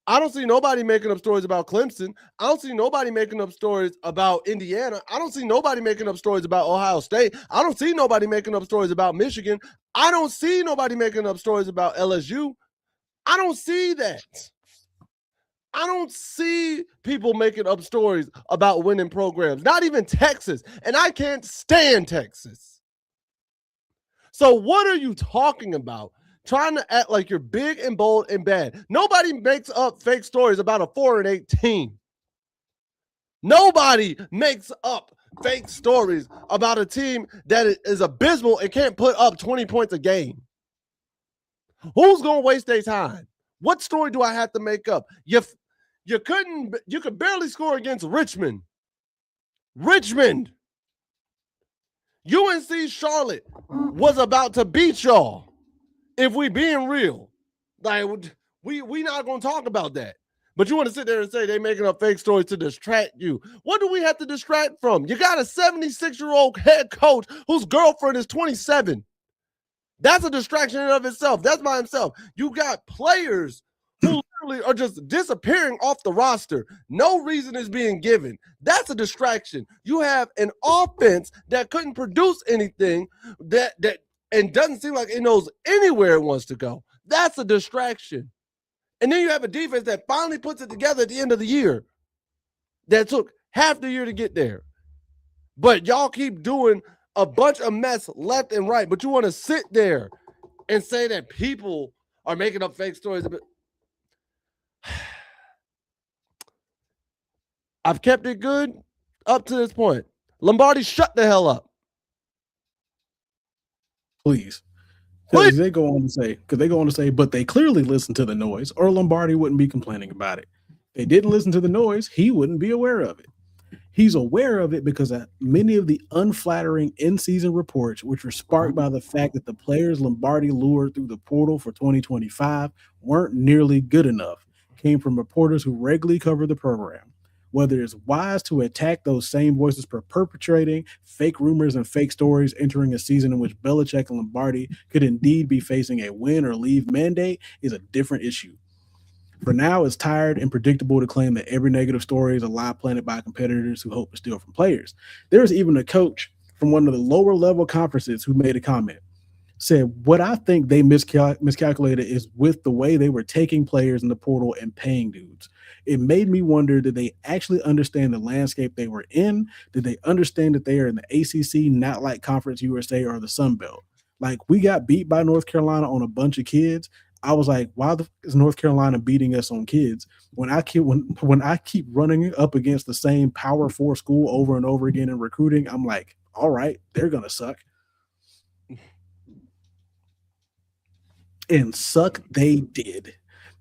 I don't see nobody making up stories about Clemson. I don't see nobody making up stories about Indiana. I don't see nobody making up stories about Ohio State. I don't see nobody making up stories about Michigan. I don't see nobody making up stories about LSU. I don't see that. I don't see people making up stories about winning programs, not even Texas. And I can't stand Texas. So what are you talking about? Trying to act like you're big and bold and bad. Nobody makes up fake stories about a 4-8 team. Nobody makes up fake stories about a team that is abysmal and can't put up 20 points a game. Who's going to waste their time? What story do I have to make up? You could barely score against Richmond. UNC Charlotte was about to beat y'all. If we being real, like we not going to talk about that. But you want to sit there and say they making up fake stories to distract you. What do we have to distract from? You got a 76-year-old head coach whose girlfriend is 27. That's a distraction in and of itself. That's by himself. You got players who literally are just disappearing off the roster. No reason is being given. That's a distraction. You have an offense that couldn't produce anything that and doesn't seem like it knows anywhere it wants to go. That's a distraction. And then you have a defense that finally puts it together at the end of the year that took half the year to get there. But y'all keep doing a bunch of mess left and right. But you want to sit there and say that people are making up fake stories. I've kept it good up to this point. Lombardi, shut the hell up. Please. Because they go on to say, but they clearly listened to the noise, or Lombardi wouldn't be complaining about it. They didn't listen to the noise, he wouldn't be aware of it. He's aware of it because many of the unflattering in-season reports, which were sparked by the fact that the players Lombardi lured through the portal for 2025 weren't nearly good enough, came from reporters who regularly cover the program. Whether it's wise to attack those same voices for perpetrating fake rumors and fake stories entering a season in which Belichick and Lombardi could indeed be facing a win or leave mandate is a different issue. For now, it's tired and predictable to claim that every negative story is a lie planted by competitors who hope to steal from players. There's even a coach from one of the lower level conferences who made a comment. Said, what I think they miscalculated is with the way they were taking players in the portal and paying dudes. It made me wonder, did they actually understand the landscape they were in? Did they understand that they are in the ACC, not like Conference USA or the Sun Belt? Like, we got beat by North Carolina on a bunch of kids. I was like, why the f is North Carolina beating us on kids? When I keep running up against the same Power 4 school over and over again in recruiting, I'm like, all right, they're going to suck. And suck they did.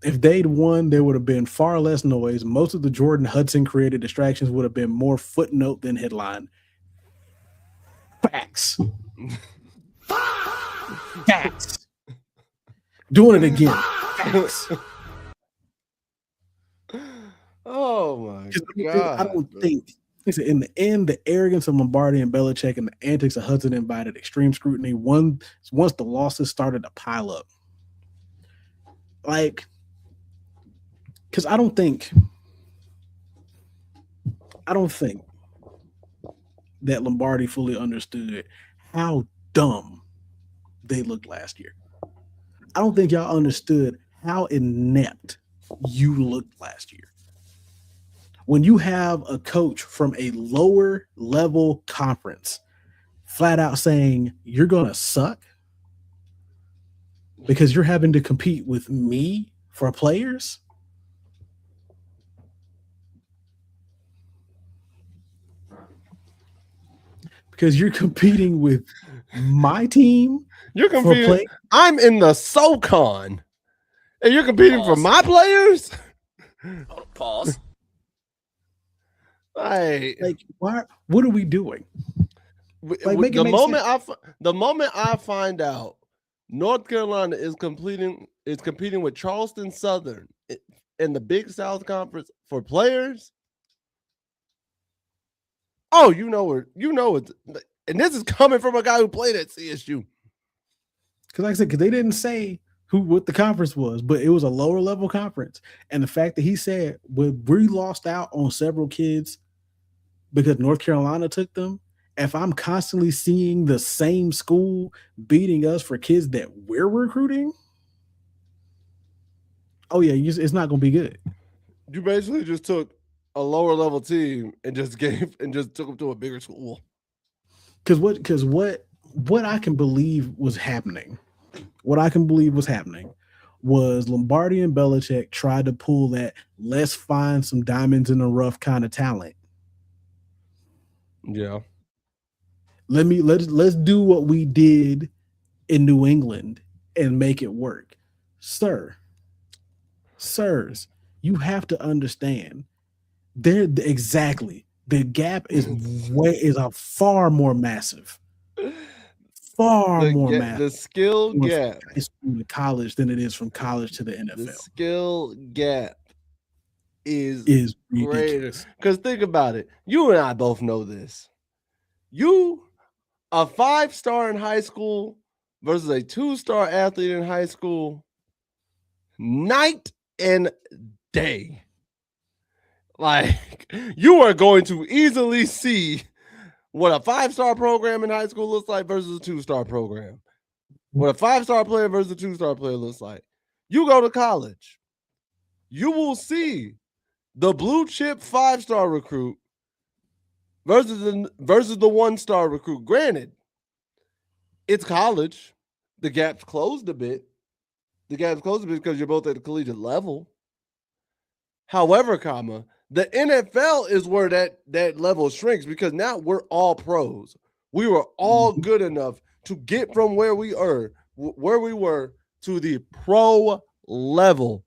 If they'd won, there would have been far less noise. Most of the Jordan Hudson created distractions would have been more footnote than headline. Facts. Facts. Doing it again. Facts. Oh my God. I don't think in the end, the arrogance of Lombardi and Belichick and the antics of Hudson invited extreme scrutiny once the losses started to pile up. Like, because I don't think that Lombardi fully understood how dumb they looked last year. I don't think y'all understood how inept you looked last year. When you have a coach from a lower level conference flat out saying you're going to suck because you're having to compete with me for players. Because you're competing with my team. You're competing. I'm in the SoCon, and you're competing for my players. Pause. Like, why? What are we doing? Like, the moment I find out North Carolina is competing with Charleston Southern in the Big South Conference for players. Oh, you know it, and this is coming from a guy who played at CSU. Because, like I said, because they didn't say what the conference was, but it was a lower level conference, and the fact that he said we lost out on several kids because North Carolina took them. If I'm constantly seeing the same school beating us for kids that we're recruiting, oh yeah, it's not going to be good. You basically just took a lower level team and just took them to a bigger school. Because what I can believe was happening, was Lombardi and Belichick tried to pull that let's find some diamonds in the rough kind of talent. Yeah. Let's do what we did in New England and make it work. Sirs, you have to understand the gap is a far more massive. The skill gap from college than it is from college to the NFL. The skill gap is greater. Because think about it. You and I both know this. You, a 5-star in high school versus a 2-star athlete in high school, night and day. Like, you are going to easily see what a 5-star program in high school looks like versus a 2-star program. What a 5-star player versus a 2-star player looks like. You go to college, you will see the blue chip 5-star recruit versus the 1-star recruit. Granted, it's college. The gap's closed a bit. Because you're both at the collegiate level. However, the NFL is where that level shrinks because now we're all pros. We were all good enough to get from where we were to the pro level.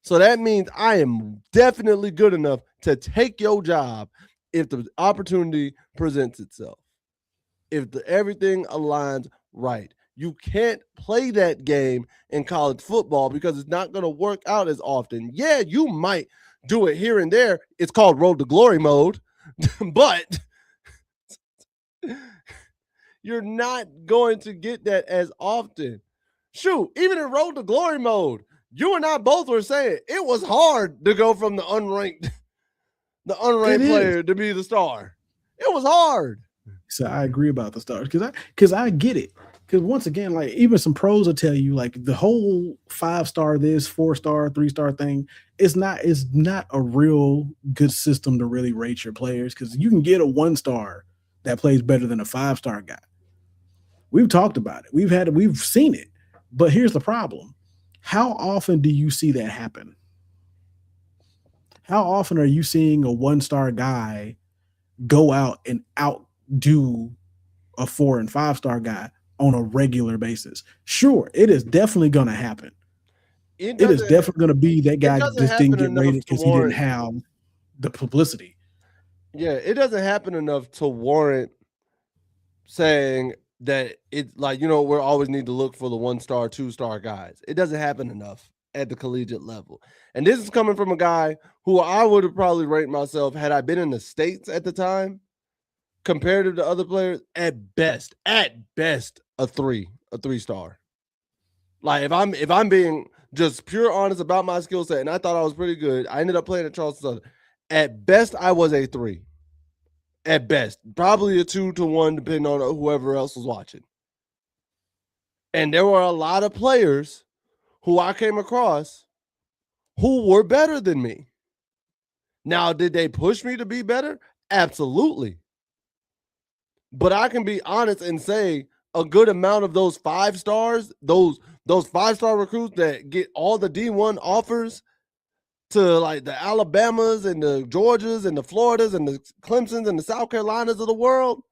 So that means I am definitely good enough to take your job if the opportunity presents itself. If everything aligns right. You can't play that game in college football because it's not going to work out as often. Yeah, you might do it here and there. It's called road to glory mode, but you're not going to get that as often. Shoot, even in road to glory mode, you and I both were saying it was hard to go from the unranked player to be the star. It was hard. So I agree about the stars because I get it. Because once again, like even some pros will tell you, like the whole 5-star this, 4-star, 3-star thing is not a real good system to really rate your players because you can get a 1-star that plays better than a 5-star guy. We've talked about it. We've seen it. But here's the problem. How often do you see that happen? How often are you seeing a 1-star guy go out and outdo a 4- and 5-star guy on a regular basis? Sure, it is definitely going to happen. It is definitely going to be that guy just didn't get rated because he didn't have the publicity. Yeah, it doesn't happen enough to warrant saying that it's like, we're always need to look for the 1-star, 2-star guys. It doesn't happen enough at the collegiate level. And this is coming from a guy who I would have probably ranked myself had I been in the States at the time. Comparative to other players, at best, a 3-star. Like if I'm being just pure honest about my skill set, and I thought I was pretty good, I ended up playing at Charleston Southern. At best, I was a 3. At best, probably a 2 to 1, depending on whoever else was watching. And there were a lot of players who I came across who were better than me. Now, did they push me to be better? Absolutely. But I can be honest and say a good amount of those 5-stars, those 5-star recruits that get all the D1 offers to like the Alabamas and the Georgias and the Floridas and the Clemsons and the South Carolinas of the world,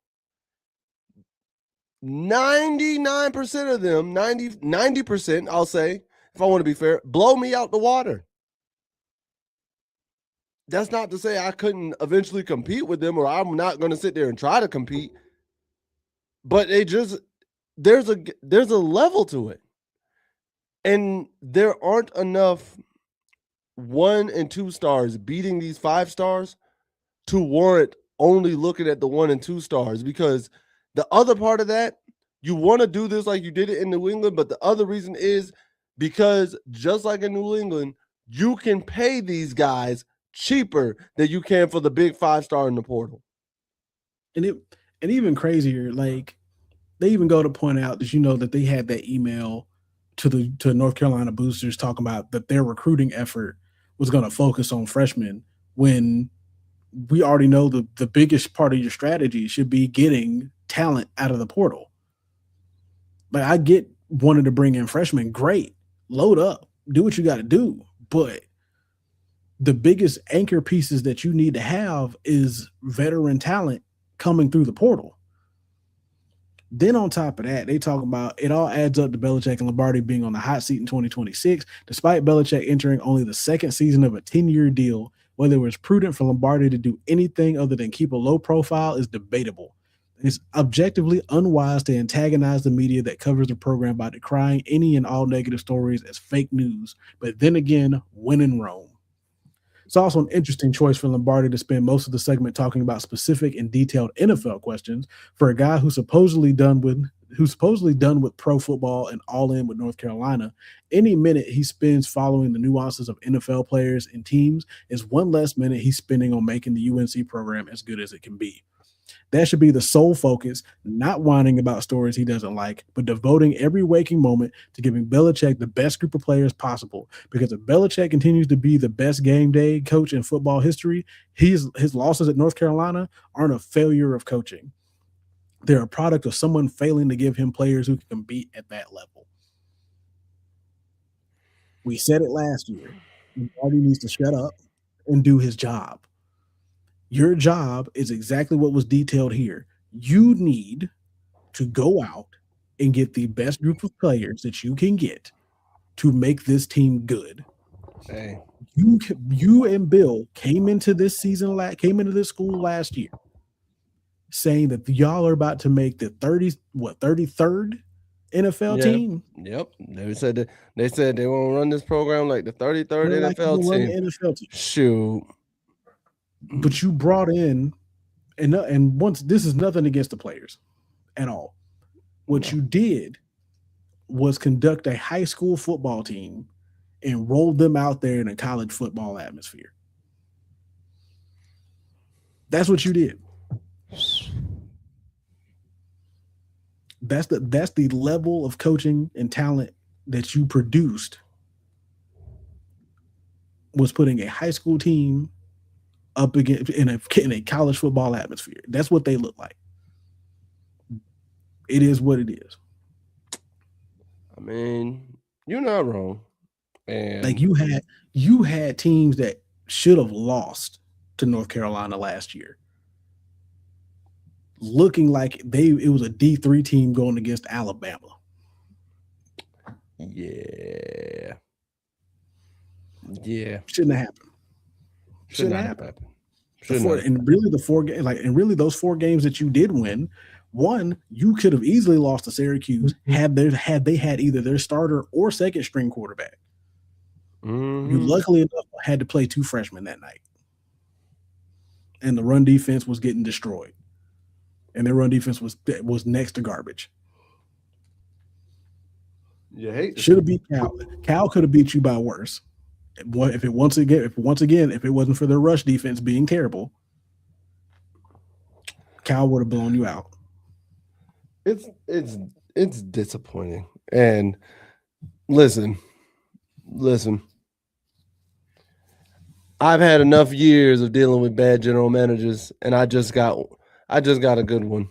99% of them, 90%, I'll say, if I want to be fair, blow me out the water. That's not to say I couldn't eventually compete with them or I'm not going to sit there and try to compete. But there's a level to it. And there aren't enough 1 and 2 stars beating these 5 stars to warrant only looking at the 1 and 2 stars, because the other part of that, you want to do this like you did it in New England, but the other reason is because just like in New England, you can pay these guys cheaper than you can for the big 5-star in the portal. And even crazier, like they even go to point out that that they had that email to North Carolina boosters talking about that their recruiting effort was going to focus on freshmen, when we already know the biggest part of your strategy should be getting talent out of the portal. Like, I get wanting to bring in freshmen, great, load up, do what you got to do, but the biggest anchor pieces that you need to have is veteran talent coming through the portal. Then on top of that, they talk about it all adds up to Belichick and Lombardi being on the hot seat in 2026, despite Belichick entering only the second season of a 10-year deal. Whether it was prudent for Lombardi to do anything other than keep a low profile is debatable. It's objectively unwise to antagonize the media that covers the program by decrying any and all negative stories as fake news. But then again, when in Rome. It's also an interesting choice for Lombardi to spend most of the segment talking about specific and detailed NFL questions for a guy who's supposedly done with who's supposedly done with pro football and all in with North Carolina, any minute he spends following the nuances of NFL players and teams is one less minute he's spending on making the UNC program as good as it can be. That should be the sole focus, not whining about stories he doesn't like, but devoting every waking moment to giving Belichick the best group of players possible. Because if Belichick continues to be the best game day coach in football history, his losses at North Carolina aren't a failure of coaching. They're a product of someone failing to give him players who can compete at that level. We said it last year. Marty needs to shut up and do his job. Your job is exactly what was detailed here. You need to go out and get the best group of players that you can get to make this team good. Hey, You and Bill came into this school last year saying that y'all are about to make the 33rd NFL team. Yep. They said they want to run this program like the 33rd They're like, NFL "We'll run team. the NFL team." Shoot. But you brought in, and once this is nothing against the players at all. What you did was conduct a high school football team and roll them out there in a college football atmosphere. That's what you did. That's the level of coaching and talent that you produced, was putting a high school team up against in a college football atmosphere. That's what they look like. It is what it is. I mean, you're not wrong. And like you had teams that should have lost to North Carolina last year, looking like it was a D3 team going against Alabama. Yeah. Shouldn't have happened. Shouldn't have happened. Really those 4 games that you did win, one, you could have easily lost to Syracuse had they had either their starter or second string quarterback. Mm-hmm. You luckily enough had to play 2 freshmen that night. And the run defense was getting destroyed. And their run defense was next to garbage. You hate Should have beat Cal. Cal could have beat you by worse. If it wasn't for their rush defense being terrible, Cal would have blown you out. It's disappointing. And listen. I've had enough years of dealing with bad general managers, and I just got a good one.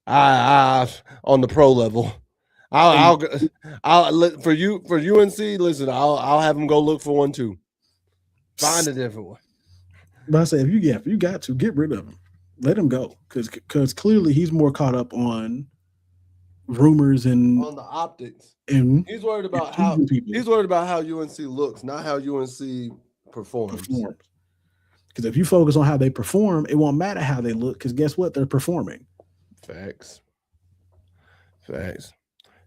I on the pro level. I'll for UNC. Listen, I'll have them go look for one too. Find a different one. But I say if you got to get rid of him, let him go because clearly he's more caught up on rumors and on the optics. And he's worried about how UNC looks, not how UNC performs. Because if you focus on how they perform, it won't matter how they look. Because guess what? They're performing. Facts.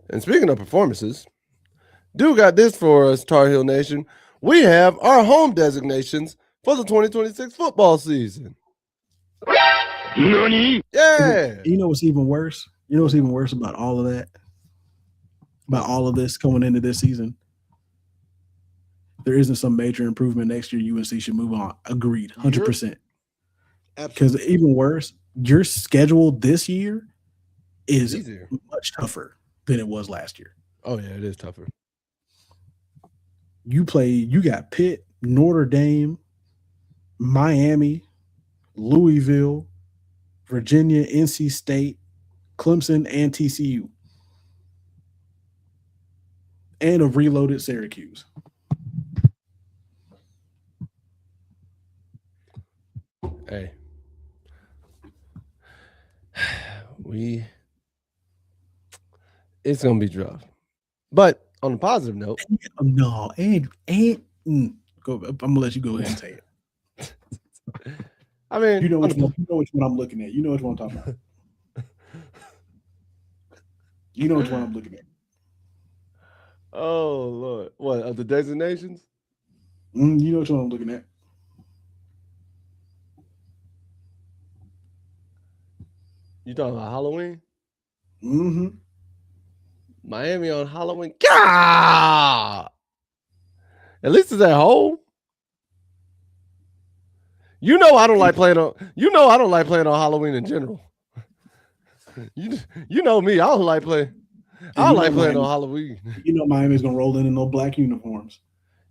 And speaking of performances, Dude got this for us, Tar Heel Nation. We have our home designations for the 2026 football season. Nani? Yeah. You know what's even worse? You know what's even worse about all of that? About all of this coming into this season? There isn't some major improvement next year. UNC should move on. Agreed, 100%. Because even worse, your schedule this year is easier, much tougher than it was last year. Oh yeah, it is tougher. You got Pitt, Notre Dame, Miami, Louisville, Virginia, NC State, Clemson, and TCU. And a reloaded Syracuse. Hey. It's gonna be rough. But on a positive note. No, and go, I'm gonna let you go ahead and say it. I mean, you know which one I'm looking at. You know which one I'm talking about. You know which one I'm looking at. Oh Lord. What, of the designations? You know which one I'm looking at. You talking about Halloween? Mm-hmm. Miami on Halloween. God! At least it's at home. You know I don't like playing on. You know I don't like playing on Halloween in general. You know me. I don't like playing. I don't like playing on Halloween. You know Miami's gonna roll in no black uniforms.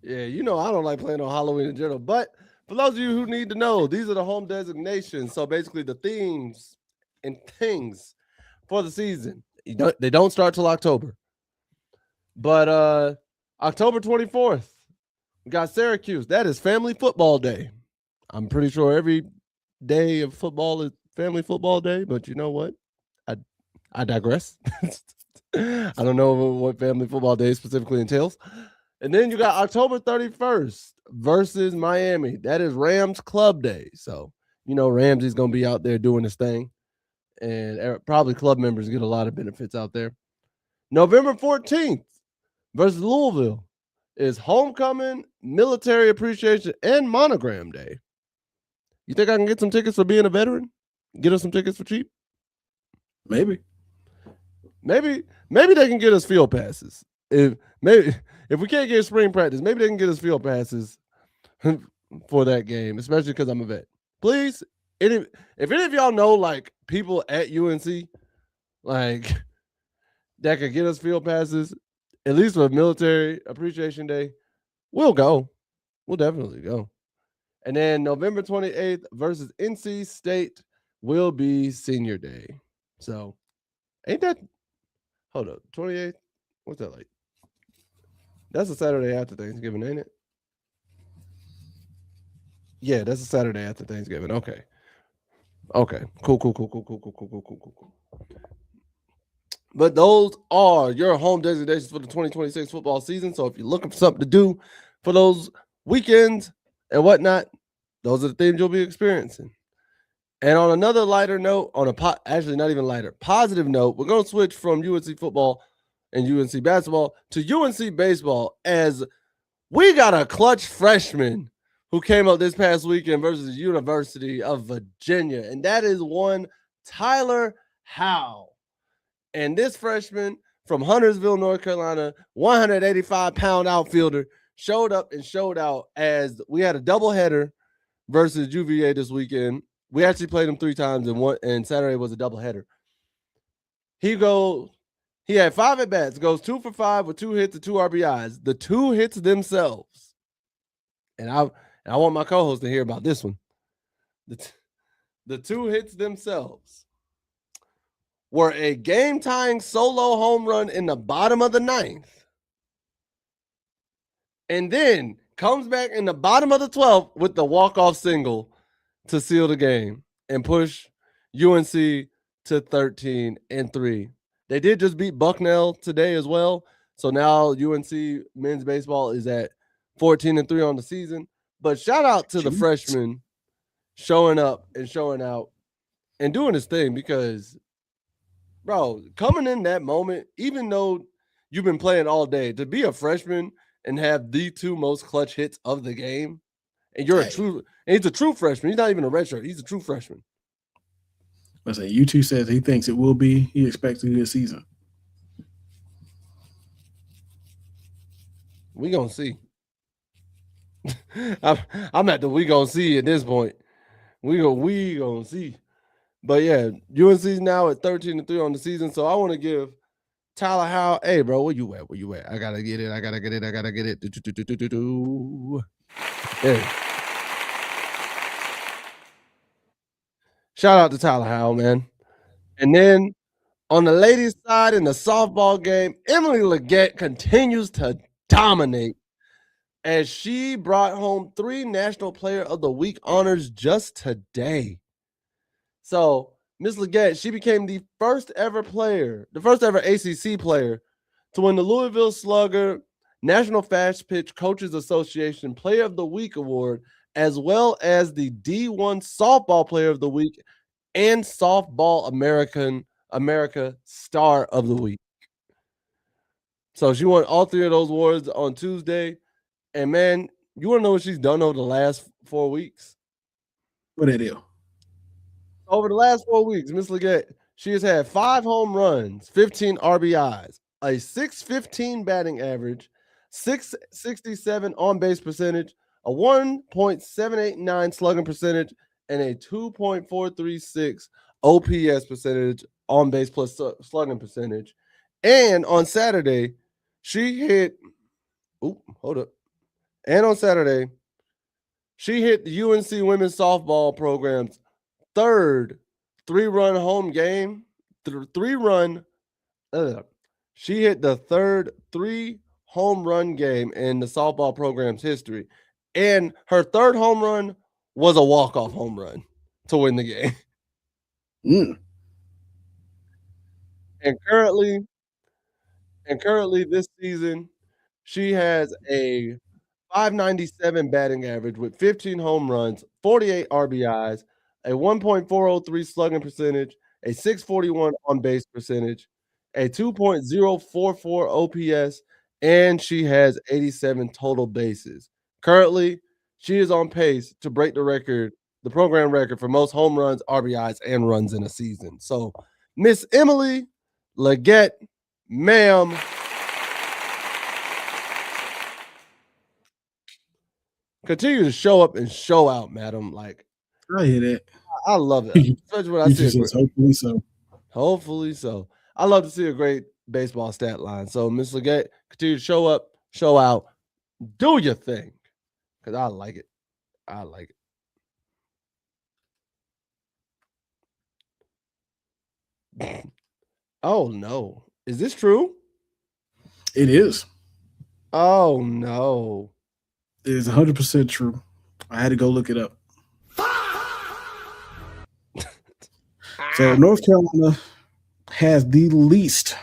Yeah, you know I don't like playing on Halloween in general. But for those of you who need to know, these are the home designations. So basically, the themes and things for the season. They don't start till October. But October 24th, we got Syracuse. That is Family Football Day. I'm pretty sure every day of football is Family Football Day, but you know what? I digress. I don't know what Family Football Day specifically entails. And then you got October 31st versus Miami. That is Rams Club Day. So, you know, Ramsey's going to be out there doing his thing. And probably club members get a lot of benefits out there. November 14th versus Louisville is Homecoming, Military Appreciation, and Monogram Day. You think I can get some tickets for being a veteran? Get us some tickets for cheap? Maybe they can get us field passes. If we can't get spring practice, maybe they can get us field passes for that game, especially because I'm a vet. Please, if any of y'all know like people at UNC like that could get us field passes, at least for Military Appreciation Day, we'll go. We'll definitely go. And then November 28th versus NC State will be Senior Day. So, ain't that? Hold up, 28th. What's that like? That's a Saturday after Thanksgiving, ain't it? Yeah, that's a Saturday after Thanksgiving. Okay. Cool. But those are your home designations for the 2026 football season. So if you're looking for something to do for those weekends and whatnot, those are the things you'll be experiencing. And on another lighter note, actually not even lighter, positive note, we're going to switch from UNC football and UNC basketball to UNC baseball, as we got a clutch freshman who came up this past weekend versus the University of Virginia, and that is one Tyler Howe. And this freshman from Huntersville, North Carolina, 185-pound outfielder, showed up and showed out, as we had a doubleheader versus UVA this weekend. We actually played him 3 times, and Saturday was a doubleheader. He had 5 at-bats, goes 2 for 5 with 2 hits and 2 RBIs. The 2 hits themselves, and I want my co-host to hear about this one. The 2 hits themselves were a game-tying solo home run in the bottom of the 9th, and then comes back in the bottom of the 12th with the walk-off single to seal the game and push UNC to 13-3. They did just beat Bucknell today as well. So now UNC men's baseball is at 14-3 on the season. But shout out to the freshman showing up and showing out and doing his thing, because, bro, coming in that moment, even though you've been playing all day, to be a freshman and have the 2 most clutch hits of the game, and he's a true freshman. He's not even a redshirt. He's a true freshman. Let's say U2 says he thinks it will be. He expects a good season. We gonna see. I'm at the we gonna see at this point. We gonna see. But yeah, UNC's now at 13-3 on the season. So I want to give Tyler Howe, hey bro, where you at? I gotta get it. Yeah. Shout out to Tyler Howe, man. And then on the ladies' side in the softball game, Emily Leggett continues to dominate, as she brought home 3 National Player of the Week honors just today. So Miss Leggett, she became the first ever ACC player to win the Louisville Slugger National Fast Pitch Coaches Association Player of the Week award, as well as the D1 Softball Player of the Week and Softball America Star of the Week. So she won all 3 of those awards on Tuesday. And man, you want to know what she's done over the last 4 weeks? What that is? Over the last 4 weeks, Miss Leggett, She has had 5 home runs, 15 RBIs, a 615 batting average, 667 on base percentage, a 1.789 slugging percentage, and a 2.436 OPS percentage, on base plus slugging percentage. And on Saturday, she hit. Hold up. And on Saturday, she hit the UNC women's softball program's third 3-run home game. She hit the third 3-home run game in the softball program's history. And her third home run was a walk-off home run to win the game. And currently this season, she has a 597 batting average with 15 home runs, 48 RBIs, a 1.403 slugging percentage, a 641 on base percentage, a 2.044 OPS, and she has 87 total bases. Currently, she is on pace to break the program record for most home runs, RBIs, and runs in a season. So, Miss Emily Leggett, ma'am, continue to show up and show out, madam. Like, I hear that. I love it. Especially when I see it. Hopefully so. Hopefully so. I love to see a great baseball stat line. So, Miss Leggett, continue to show up, show out, do your thing. Because I like it. I like it. Oh, no. Is this true? It is. Oh, no. It is 100% true. I had to go look it up. So North Carolina has the least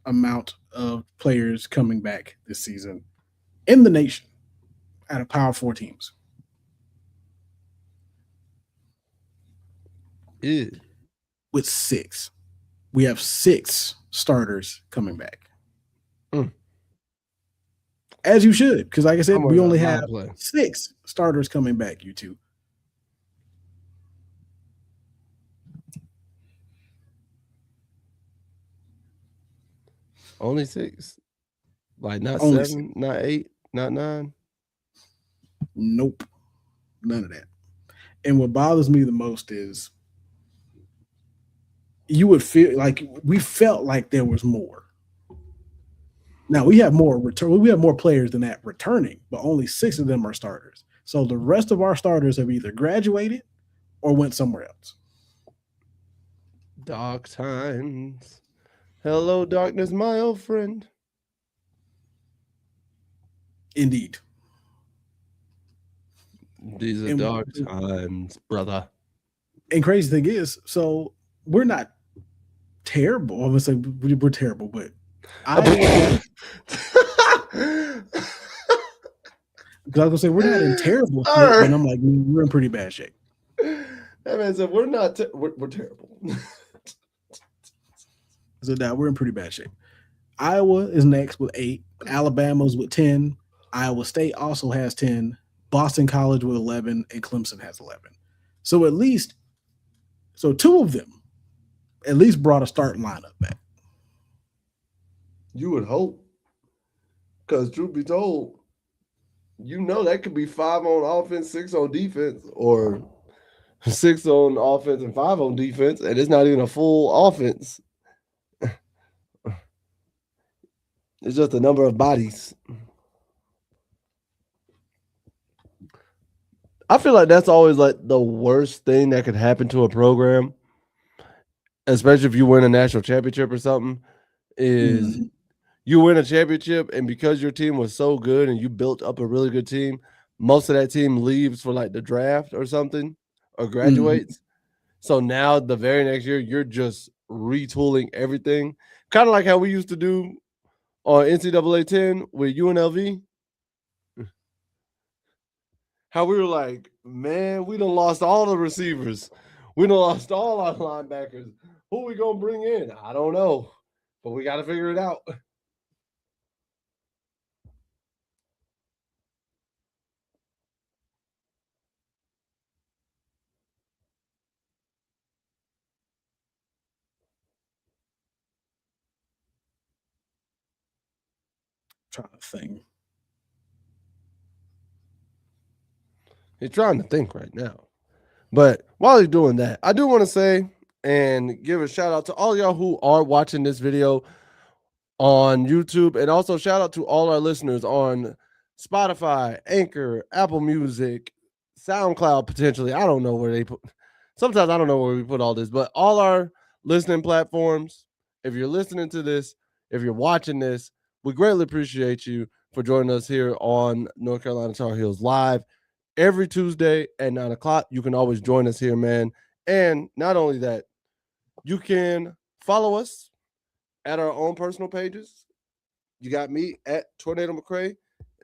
amount of players coming back this season in the nation out of Power 4 teams. Ew. With 6. We have 6 starters coming back. As you should, because like I said, we only have 6 starters coming back, you two. Only 6? Like not Only 7, 6. not 8, not 9? Nope. None of that. And what bothers me the most is you would feel like we felt like there was more. Now we have more players than that returning, but only 6 of them are starters. So the rest of our starters have either graduated or went somewhere else. Dark times. Hello, darkness, my old friend. Indeed. These are dark times, brother. And crazy thing is, so we're not terrible. I'm gonna say we're terrible, but because I was gonna say we're not in terrible shape, and I'm like, we're in pretty bad shape. That man said we're not we're terrible. So now we're in pretty bad shape. Iowa is next with 8. Alabama's with 10. Iowa State also has 10. Boston College with 11, and Clemson has 11. So at least, 2 of them at least brought a starting lineup back. You would hope, because truth be told, that could be 5 on offense, 6 on defense, or 6 on offense and 5 on defense, and it's not even a full offense. It's just a number of bodies. I feel like that's always like the worst thing that could happen to a program, especially if you win a national championship or something, is you win a championship, and because your team was so good and you built up a really good team, most of that team leaves for like the draft or something or graduates. So now the very next year, you're just retooling everything. Kind of like how we used to do on NCAA 10 with UNLV. How we were like, man, we done lost all the receivers. We done lost all our linebackers. Who we going to bring in? I don't know, but we got to figure it out. trying to think. He's trying to think right now. But while he's doing that, I do want to say and give a shout out to all y'all who are watching this video on YouTube, and also shout out to all our listeners on Spotify, Anchor, Apple Music, SoundCloud, potentially. I don't know where they put. Sometimes I don't know where we put all this, but all our listening platforms. If you're listening to this, if you're watching this, we greatly appreciate you for joining us here on North Carolina Tar Heels Live every Tuesday at 9 o'clock. You can always join us here, man. And not only that, you can follow us at our own personal pages. You got me at Tornado McCray,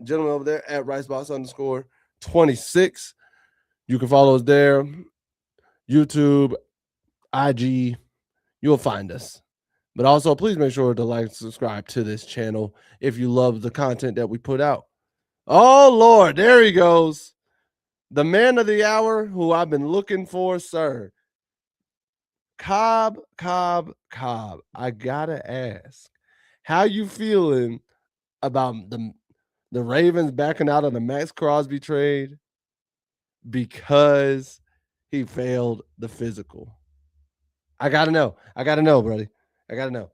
gentleman over there at Ricebox_26. You can follow us there. YouTube, IG, you'll find us. But also, please make sure to like and subscribe to this channel if you love the content that we put out. Oh, Lord, there he goes. The man of the hour who I've been looking for, sir. Cobb. I gotta ask, how you feeling about the Ravens backing out of the Max Crosby trade because he failed the physical? I gotta know, buddy. I gotta know.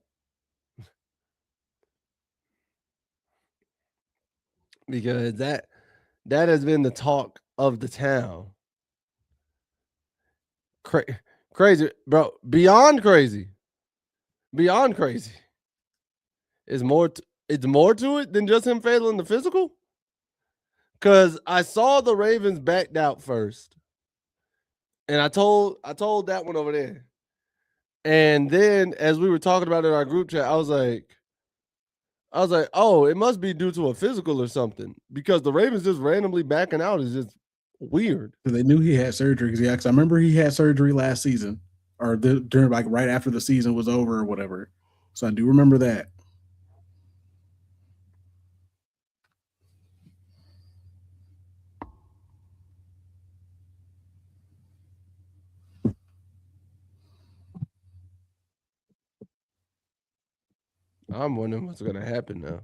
Because that has been the talk of the town. Crazy, bro. Beyond crazy. It's more to it than just him failing the physical. Because I saw the Ravens backed out first. And I told that one over there. And then as we were talking about it in our group chat, I was like, oh, it must be due to a physical or something. Because the Ravens just randomly backing out is just weird. They knew he had surgery because I remember he had surgery last season or during like right after the season was over or whatever. So I do remember that. I'm wondering what's going to happen now.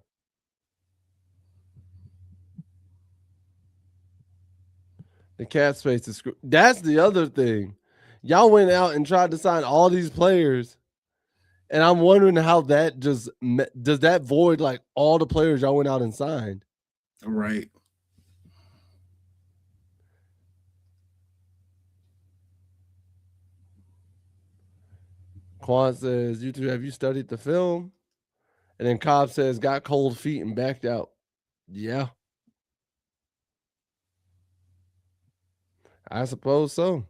The cap space is that's the other thing. Y'all went out and tried to sign all these players, and I'm wondering how that just does that void like all the players y'all went out and signed. Right. Quan says, "You two, have you studied the film?" And then Cobb says, "Got cold feet and backed out." Yeah, I suppose so.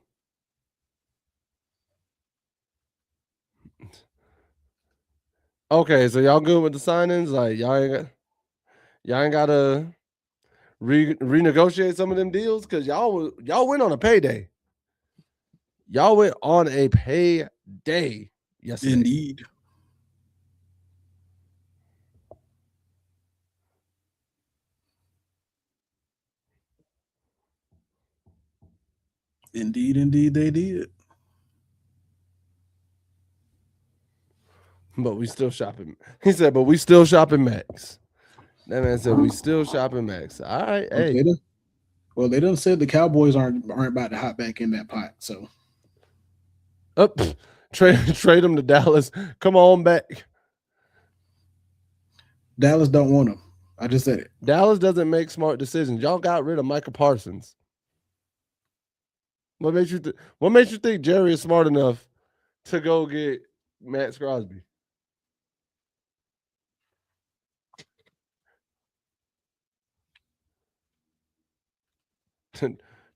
Okay, so y'all good with the signings? Like y'all ain't gotta renegotiate some of them deals because y'all went on a payday. Y'all went on a payday yesterday. Indeed. Indeed, they did. But we still shopping. He said, but we still shopping Max. That man said, we still shopping Max. All right, hey. Well, they done said the Cowboys aren't about to hop back in that pot. So, trade them to Dallas. Come on back. Dallas don't want them. I just said it. Dallas doesn't make smart decisions. Y'all got rid of Micah Parsons. What makes you think Jerry is smart enough to go get Max Crosby?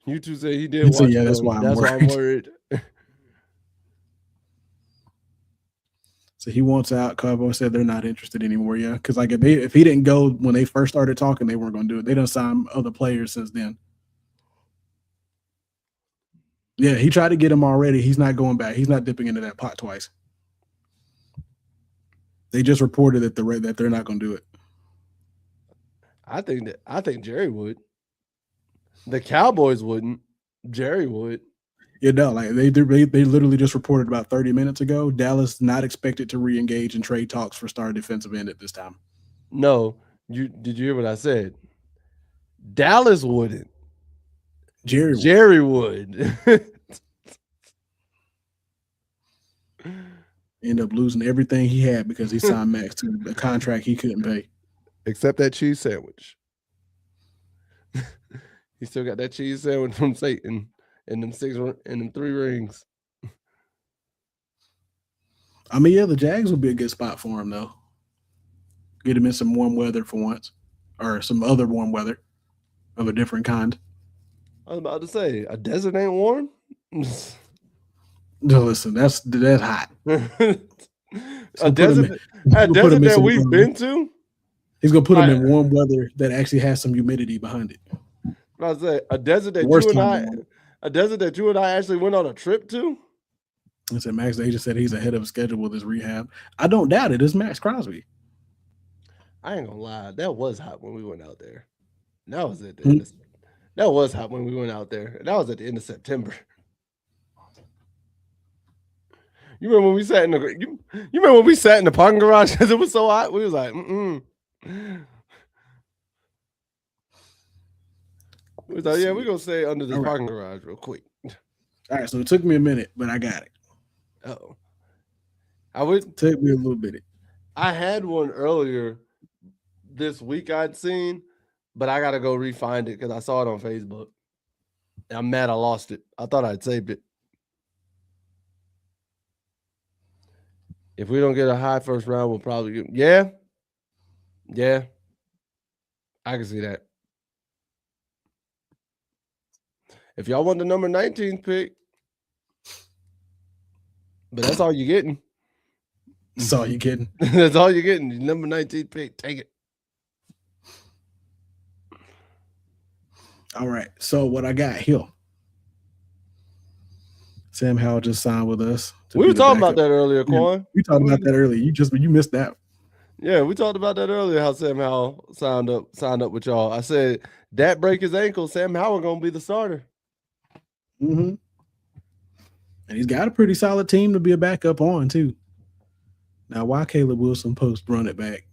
You two say he did watch. Yeah, that's why I'm worried. So he wants out. Cowboy said they're not interested anymore. Yeah, because like if he didn't go when they first started talking, they weren't going to do it. They done signed other players since then. Yeah, he tried to get him already. He's not going back. He's not dipping into that pot twice. They just reported that they're not going to do it. I think Jerry would. The Cowboys wouldn't. Jerry would. Yeah, no, like they literally just reported about 30 minutes ago. Dallas not expected to re-engage in trade talks for star defensive end at this time. No, Did you hear what I said? Dallas wouldn't. Jerry would. end up losing everything he had because he signed Max to a contract he couldn't pay. Except that cheese sandwich. He still got that cheese sandwich from Satan and them 3 rings. I mean, yeah, the Jags would be a good spot for him though. Get him in some warm weather for once, or some other warm weather of a different kind. I was about to say, a desert ain't warm. No, listen, that's hot. a desert that we've been to. He's gonna put him in warm weather that actually has some humidity behind it. I was say a desert that you and I actually went on a trip to. I said Max. They just said he's ahead of schedule with his rehab. I don't doubt it. It's Max Crosby. I ain't gonna lie, that was hot when we went out there. That was at the end of, that was hot when we went out there. That was at the end of September. You remember when we sat in the you remember when we sat in the parking garage because it was so hot? We was like, We was like, yeah, we're gonna stay under this parking garage real quick. All right, so it took me a minute, but I got it. Oh, took me a little bit. I had one earlier this week I'd seen, but I gotta go re-find it because I saw it on Facebook. I'm mad I lost it. I thought I'd saved it. If we don't get a high first round, we'll probably get Yeah. I can see that. If y'all want the number 19 pick, but that's all you're getting. That's all you're getting. That's all you're getting. The number 19 pick. Take it. All right. So what I got here. Sam Howell just signed with us. We were talking about that earlier, Quan. We talked about that earlier. You missed that. Yeah, we talked about that earlier. How Sam Howell signed up with y'all. I said that break his ankle. Sam Howell gonna be the starter. Mm-hmm. And he's got a pretty solid team to be a backup on too. Now, why Caleb Wilson post run it back?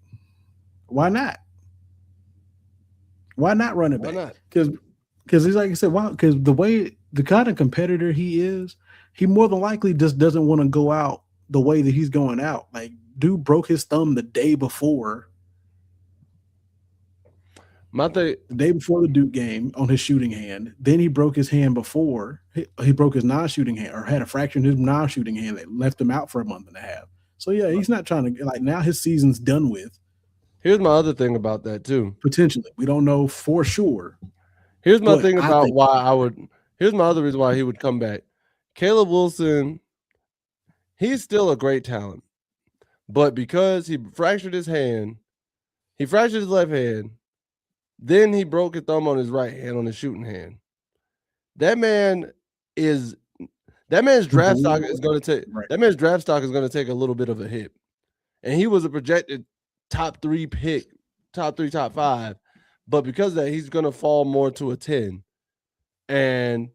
Why not? Why not run it back? Why not? Because he's like I said, because the kind of competitor he is, he more than likely just doesn't want to go out the way that he's going out. Like, dude broke his thumb the day before. The day before the Duke game on his shooting hand. Then he broke his hand before. He broke his non-shooting hand or had a fracture in his non-shooting hand that left him out for a month and a half. So, yeah, he's not trying to – like, now his season's done with. Here's my other thing about that, too. Potentially. We don't know for sure. Here's my thing about here's my other reason why he would come back. Caleb Wilson, he's still a great talent. But because he fractured his hand, he fractured his left hand, then he broke his thumb on his right hand on his shooting hand. That man's draft stock is going to take a little bit of a hit. And he was a projected top 3 pick, top 3, top 5. But because of that, he's going to fall more to a 10. And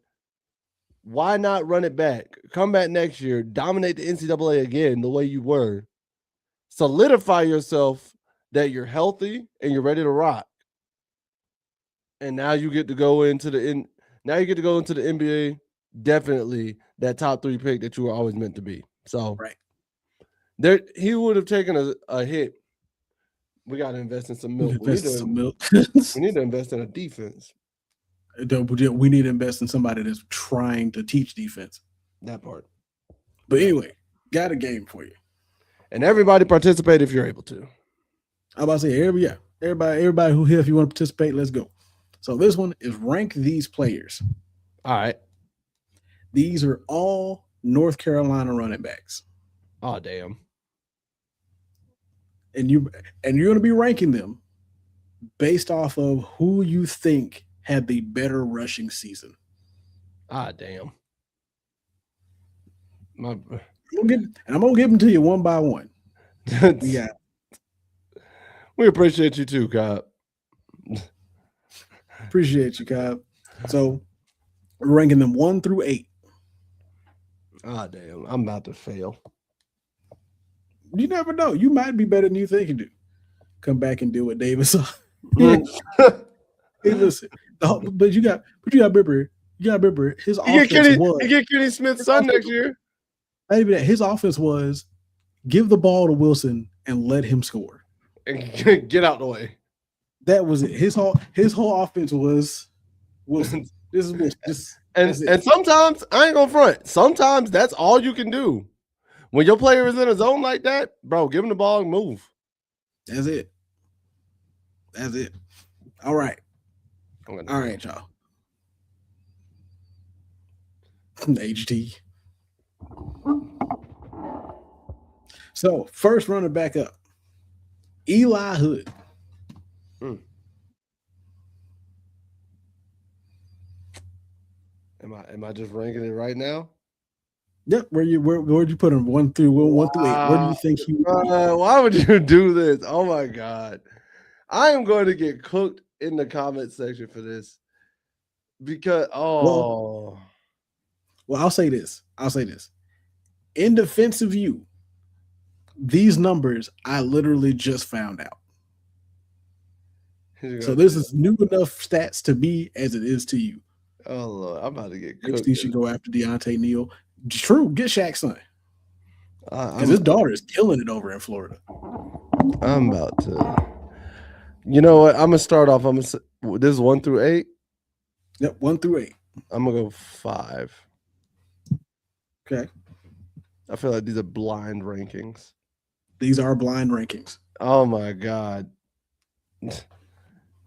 why not run it back? Come back next year, dominate the NCAA again the way you were. Solidify yourself that you're healthy and you're ready to rock. And now you get to go into the NBA, definitely that top 3 pick that you were always meant to be. So he would have taken a hit. We got to invest in some milk. We need to invest in a defense. We need to invest in somebody that's trying to teach defense. That part. But anyway, got a game for you. And everybody participate if you're able to. I'm about to say, everybody who here, if you want to participate, let's go. So this one is rank these players. All right. These are all North Carolina running backs. Oh, damn. And you're going to be ranking them based off of who you think had the better rushing season. Ah, damn. I'm going to give them to you one by one. Yeah. We appreciate you too, Cobb. Appreciate you, Cobb. So we're ranking them 1 through 8. Ah, damn. I'm about to fail. You never know. You might be better than you think you do. come back and deal with Davis. Hey, listen, but you got to remember his offense was he get Kenny Smith's son next year. not even that. His offense was give the ball to Wilson and let him score. And get out the way. That was it. His whole offense was Wilson. This is Wilson. And sometimes I ain't gonna front. Sometimes that's all you can do. When your player is in a zone like that, bro, give him the ball and move. That's it. All right. All right, y'all. HT. So first running back up, Eli Hood. Am I just ranking it right now? Yep. Where'd you put him? 1 through 8. Where do you think he would be? Why would you do this? Oh my God. I am going to get cooked in the comment section for this. Because well, I'll say this. In defense of you, these numbers I literally just found out. So this is new enough stats to me as it is to you. Oh Lord, I'm about to get cooked. Next, you should go after Deontay Neal. True, get Shaq's son. Because his daughter is killing it over in Florida. I'm about to. You know what? I'm gonna start off. This is 1 through 8. Yep, 1 through 8. I'm gonna go 5. Okay. I feel like these are blind rankings. These are blind rankings. Oh my God. All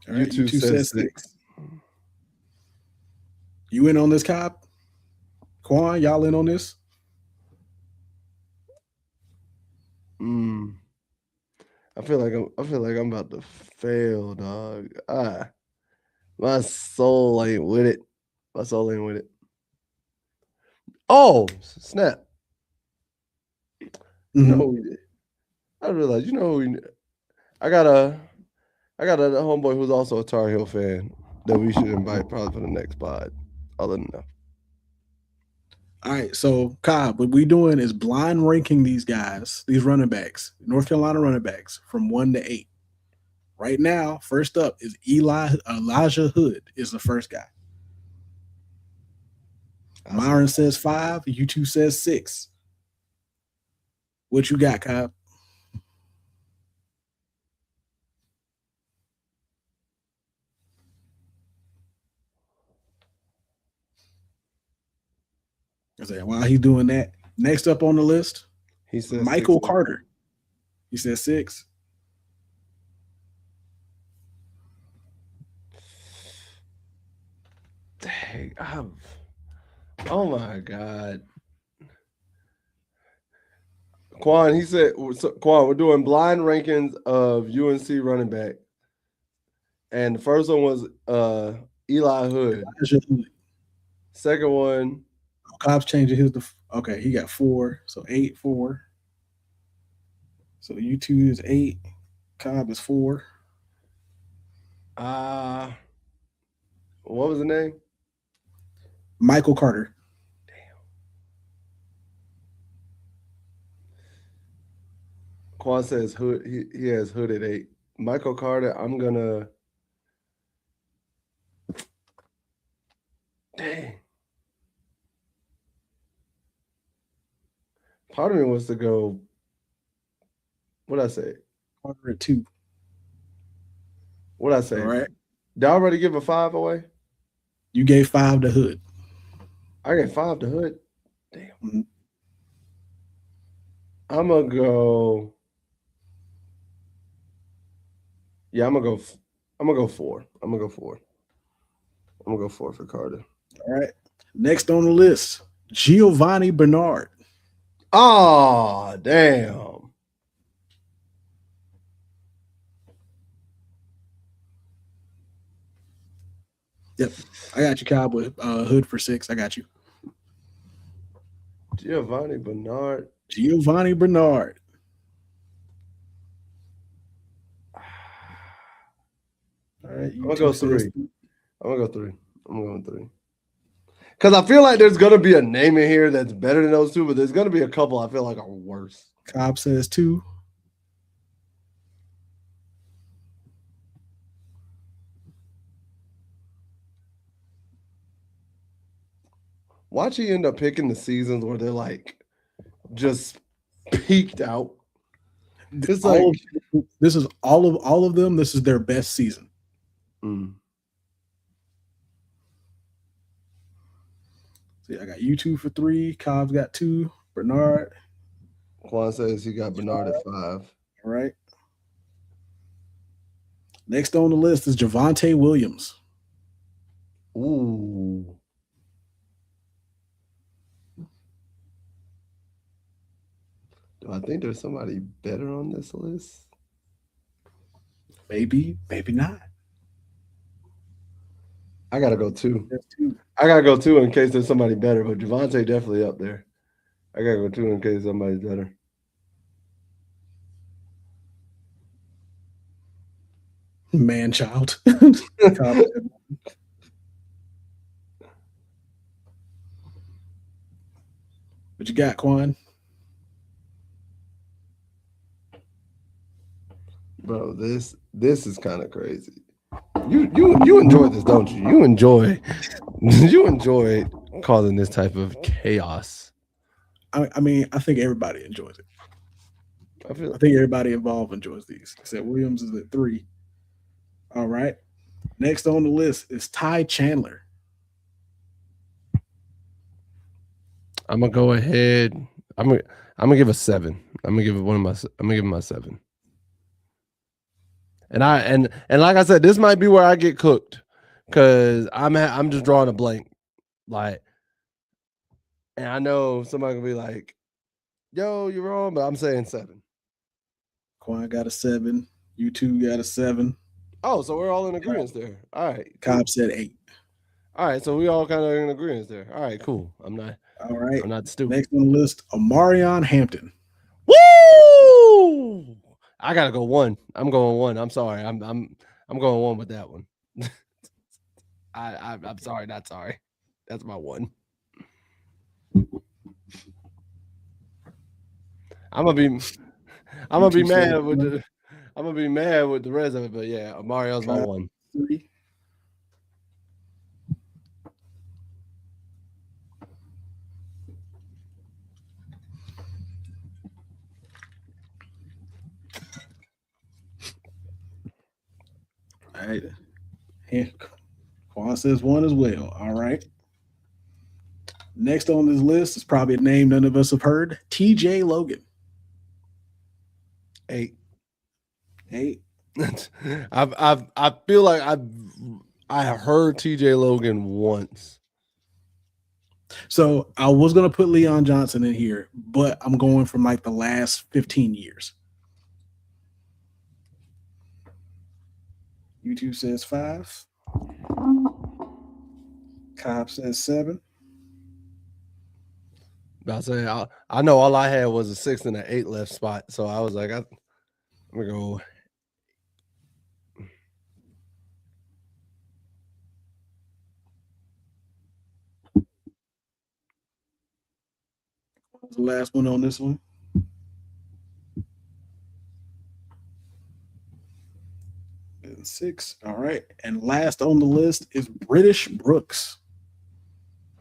right, you two said 6. You in on this, Cobb? Quan, y'all in on this? I feel like I'm about to fail, dog. My soul ain't with it. Oh, snap. You know who we did. I realized, you know who I got a homeboy who's also a Tar Heel fan that we should invite probably for the next pod. Other than that. All right, so Cobb, what we doing is blind ranking these guys, these running backs, North Carolina running backs from 1 to 8. Right now, first up is Elijah Hood is the first guy. Myron says 5. You two says 6. What you got, Cobb? I said, while he's doing that, next up on the list, he says Michael 6. Carter. He said 6. Dang, oh my God. Quan, he said, Quan, we're doing blind rankings of UNC running back. And the first one was Eli Hood. Second one. Cobb's changing his. Okay, he got 4. So 8, 4. So U2 is 8. Cobb is 4. What was the name? Michael Carter. Damn. Quan says Hood. He has Hood at 8. Michael Carter. I'm gonna. Dang. Part of me wants to go. What'd I say? Carter at 2. What'd I say? All right. Did I already give a 5 away? You gave 5 to Hood. I gave 5 to Hood. Damn. Mm-hmm. I'm gonna go. Yeah, I'm gonna go 4. I'm gonna go 4 for Carter. All right. Next on the list, Giovanni Bernard. Oh, damn. Yep. I got you, Cowboy. Hood for 6. I got you. Giovanni Bernard. All right. I'm gonna go 3. I'm going 3. Because I feel like there's gonna be a name in here that's better than those two, but there's gonna be a couple I feel like are worse. Cobb says 2. watch he end up picking the seasons where they're like just peaked out. It's like This is all of them. This is their best season. See, I got U2 for 3. Cobb's got 2. Bernard. Quan says he got Bernard at 5. All right. Next on the list is Javonte Williams. Ooh. Do I think there's somebody better on this list? Maybe not. I gotta go 2. That's 2. I gotta go 2 in case there's somebody better, but Javonte definitely up there. I gotta go 2 in case somebody's better. Man child. What you got, Quan? Bro, this is kind of crazy. You enjoy this, don't you? You enjoy causing this type of chaos. I mean, I think everybody enjoys it. I think everybody involved enjoys these. Except Williams is at 3. All right. Next on the list is Ty Chandler. I'm gonna go ahead. I'm gonna give a 7. I'm gonna give him my 7. And like I said, this might be where I get cooked because I'm just drawing a blank. Like, and I know somebody can be like, "Yo, you're wrong," but I'm saying 7. Quan got a 7. U2 got a 7. Oh, so we're all in agreement there. All right. Cobb said 8. All right, so we all kind of in agreement there. All right, cool. All right. I'm not stupid. Next on the list, Omarion Hampton. Woo! I gotta go 1. I'm going 1. I'm sorry. I'm going 1 with that one. I'm sorry, not sorry. That's my 1. I'm gonna be mad with the rest of it, but yeah, Mario's my 1. 3. All right. Quan says 1 as well. All right. Next on this list is probably a name none of us have heard. TJ Logan. 8. 8. I feel like I heard TJ Logan once. So I was gonna put Leon Johnson in here, but I'm going from like the last 15 years. U2 says 5. Cobb says 7. I say I know all I had was a 6 and an 8 left spot, so I was like, I'm gonna go. What was the last one on this one? And 6. All right. And last on the list is British Brooks.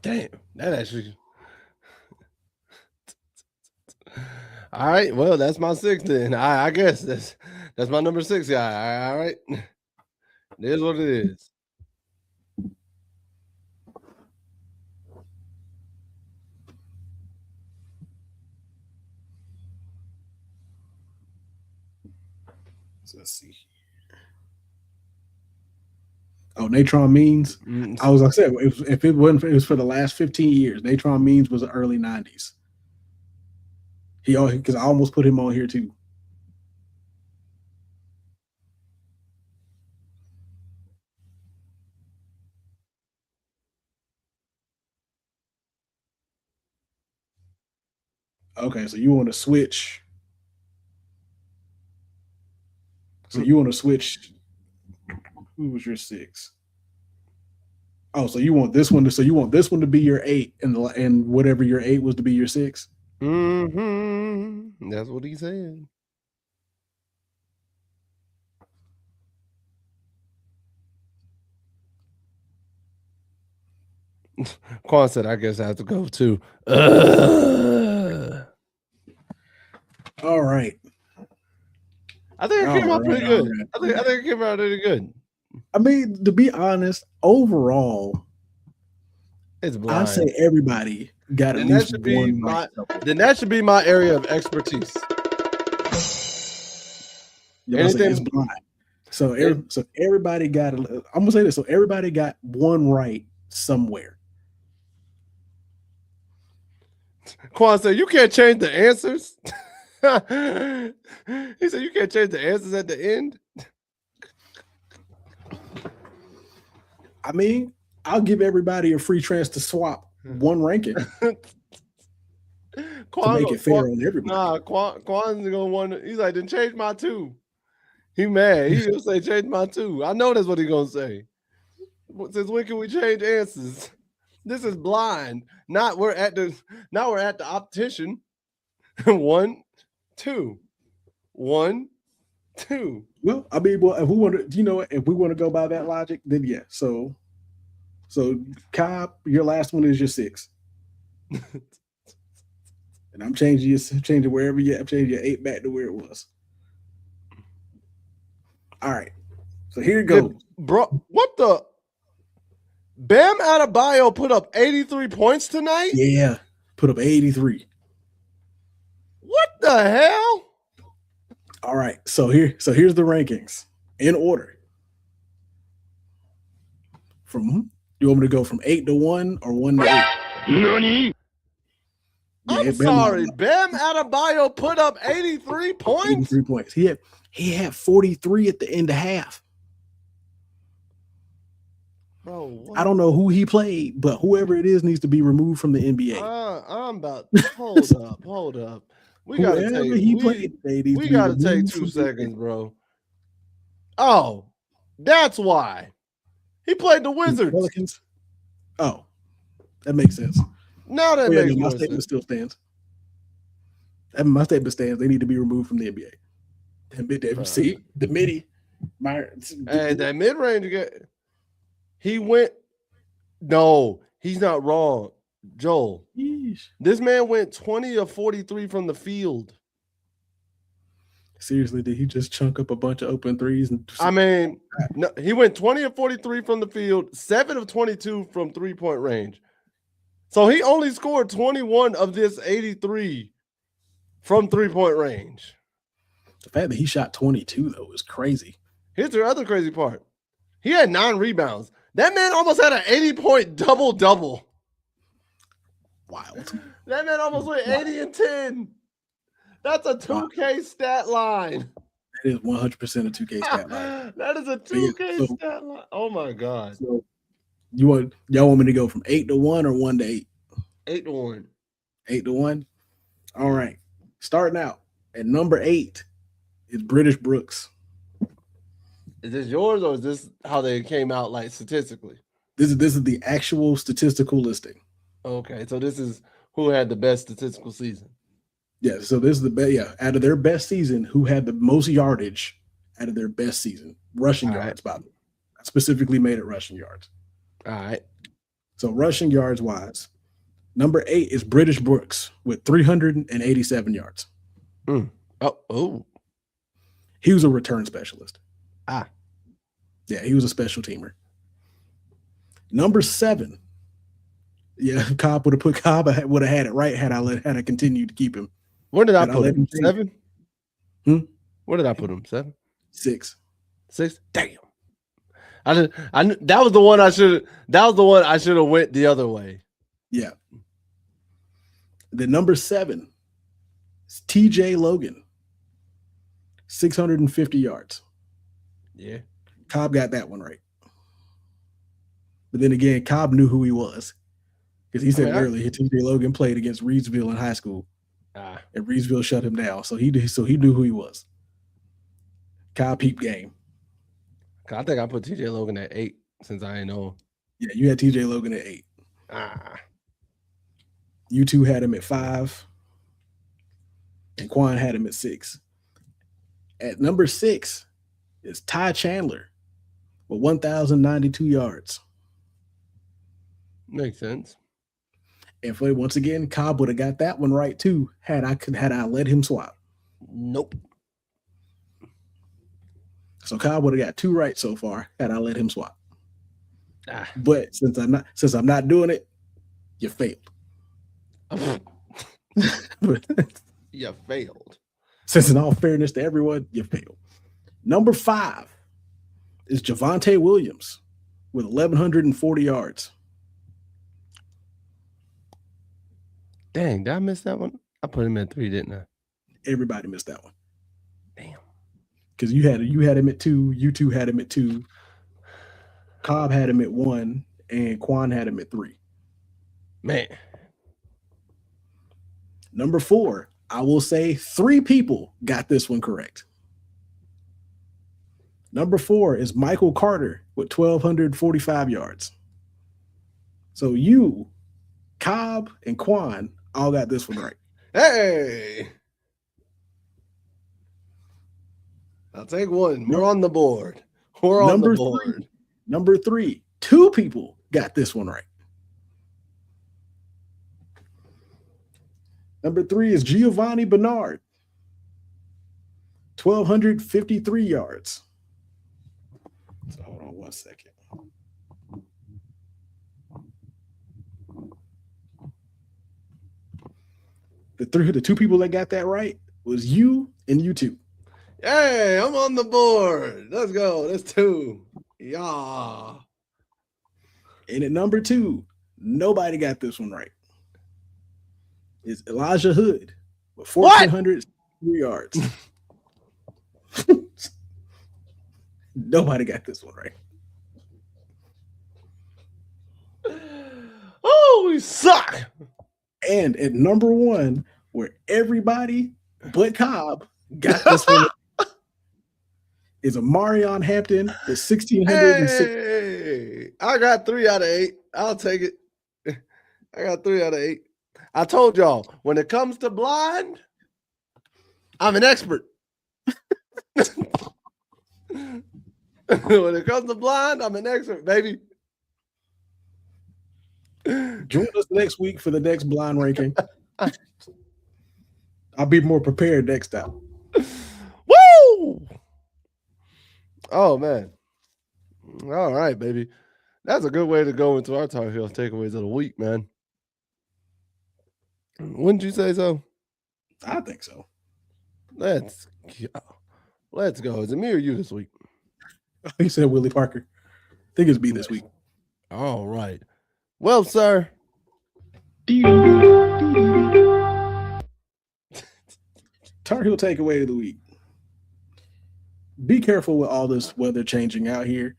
Damn, that actually. All right, well, that's my 6 then. I guess that's my number 6 guy. All right, it is what it is. So let's see. Oh, Natron Means. I was like I said, if it was for the last 15 years. Natron Means was the early 90s. Because I almost put him on here too. Okay, so you want to switch. So you want to switch. Who was your 6? Oh, so you want this one to be your 8, and whatever your 8 was to be your 6. Mm-hmm. That's what he said. Quan said, I guess I have to go too. All right. I think it came out pretty All good. right. I think it came out really good. I mean, to be honest, overall, It's I blind. say everybody got at Then that least should be one right. then that should be my area of expertise. You know what I'm saying? It's Anything- blind. So everybody got. I'm gonna say this. So everybody got one right somewhere. Quan said, you can't change the answers. He said, you can't change the answers at the end. I mean, I'll give everybody a free chance to swap one ranking to make it fair on everybody. Nah, Quan's gonna want. He's like, then change my two. He mad. He gonna say change my two. I know that's what he gonna say. Since when can we change answers? This is blind. Not we're at the optician. 1, 2. 1, 2. Well, I mean, well, if we want to, if we want to go by that logic, then yeah. So Cobb, your last one is your 6. And I'm changing wherever I'm changing your 8 back to where it was. All right. So here it goes. Bro, what the? Bam Adebayo put up 83 points tonight? Yeah. Put up 83. What the hell? All right. So here's the rankings in order. You want me to go from 8 to 1 or 1 to 8? Nani? I'm sorry. Bam Adebayo put up 83 points? 83 points. He had 43 at the end of half. Bro, what? I don't know who he played, but whoever it is needs to be removed from the NBA. I'm about hold up. We gotta take 2 seconds, bro. Oh, that's why. He played the Wizards. Pelicans. Oh, that makes sense. Now that makes my more statement sense. still stands. My statement stands. They need to be removed from the NBA. See, the midi. Hey, that mid-range guy, he went. No, he's not wrong. Joel, Yeesh. this man went 20 of 43 from the field. Seriously, did he just chunk up a bunch of open threes? I mean, no, he went 20 of 43 from the field, 7 of 22 from three-point range. So he only scored 21 of this 83 from three-point range. The fact that he shot 22, though, is crazy. Here's the other crazy part. He had 9 rebounds. That man almost had an 80-point double-double. Wild. That man almost went 80 and 10. That's a 2K stat line. That is 100% a 2K stat line. That is a 2K stat line. Oh my God. So y'all want me to go from 8 to 1 or 1 to 8? 8 to 1. 8 to 1. All right. Starting out at number 8 is British Brooks. Is this yours or is this how they came out like statistically? This is the actual statistical listing. Okay, so this is who had the best statistical season. Yeah, so this is the best. Yeah, out of their best season, who had the most yardage out of their best season? Rushing yards, by the way. I specifically made it rushing yards. All right. So rushing yards wise, number 8 is British Brooks with 387 yards. Oh. He was a return specialist. Ah. Yeah, he was a special teamer. Number 7. Yeah, Cobb would have had it right had I continued to keep him. Where did I put him? 7? Where did I put him? 7? 6. 6? Damn. That was the one I should have went the other way. Yeah. The number 7 is TJ Logan. 650 yards. Yeah. Cobb got that one right. But then again, Cobb knew who he was. Because he said earlier, TJ Logan played against Reedsville in high school. And Reedsville shut him down. So he knew who he was. Cobb peep game. I think I put TJ Logan at 8 since I ain't know. Yeah, you had TJ Logan at 8. You two had him at 5. And Quan had him at 6. At number 6 is Ty Chandler with 1,092 yards. Makes sense. And for once again, Cobb would have got that one right too had I let him swap. Nope. So Cobb would have got 2 right so far had I let him swap. Ah. But since I'm not doing it, you failed. You failed. Since in all fairness to everyone, you failed. Number 5 is Javonte Williams with 1,140 yards. Dang, did I miss that one? I put him at 3, didn't I? Everybody missed that one. Damn. Because you had him at 2, you 2 had him at 2, Cobb had him at 1, and Quan had him at 3. Man. Number 4, I will say 3 people got this one correct. Number 4 is Michael Carter with 1,245 yards. So you, Cobb, and Quan all got this one right. Hey. I'll take one. We're on the board. We're on the board. Number 3, 2 people got this one right. Number 3 is Giovanni Bernard, 1,253 yards. So hold on 1 second. The 2 people that got that right was you and you 2. Hey, I'm on the board. Let's go. That's 2. Yeah. And at number 2, nobody got this one right. It's Elijah Hood with 1,403 yards. Nobody got this one right. Oh, we suck. And at number 1, where everybody but Cobb got this one, is a Marion Hampton with 1,606. Hey, I got 3 out of 8. I'll take it. I got 3 out of 8. I told y'all, when it comes to blind, I'm an expert. When it comes to blind, I'm an expert, baby. Join us next week for the next blind ranking. I'll be more prepared next time. Woo! Oh, man. All right, baby. That's a good way to go into our Tar Heel takeaways of the week, man. Wouldn't you say so? I think so. Let's go. Is it me or you this week? He said Willie Parker. I think it's me this week. All right. Well, sir. Tar Heel takeaway of the week. Be careful with all this weather changing out here.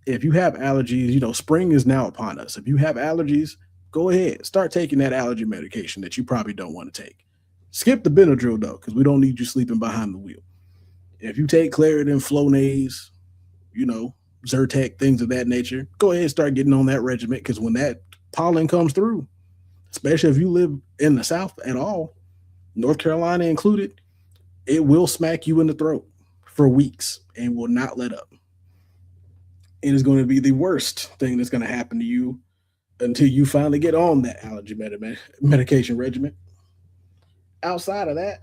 If you have allergies, spring is now upon us. If you have allergies, go ahead. Start taking that allergy medication that you probably don't want to take. Skip the Benadryl, though, because we don't need you sleeping behind the wheel. If you take Claritin, Flonase, Zyrtec, things of that nature, go ahead and start getting on that regimen, because when that pollen comes through, especially if you live in the South at all, North Carolina included, it will smack you in the throat for weeks and will not let up. It is going to be the worst thing that's going to happen to you until you finally get on that allergy medication regimen. Outside of that,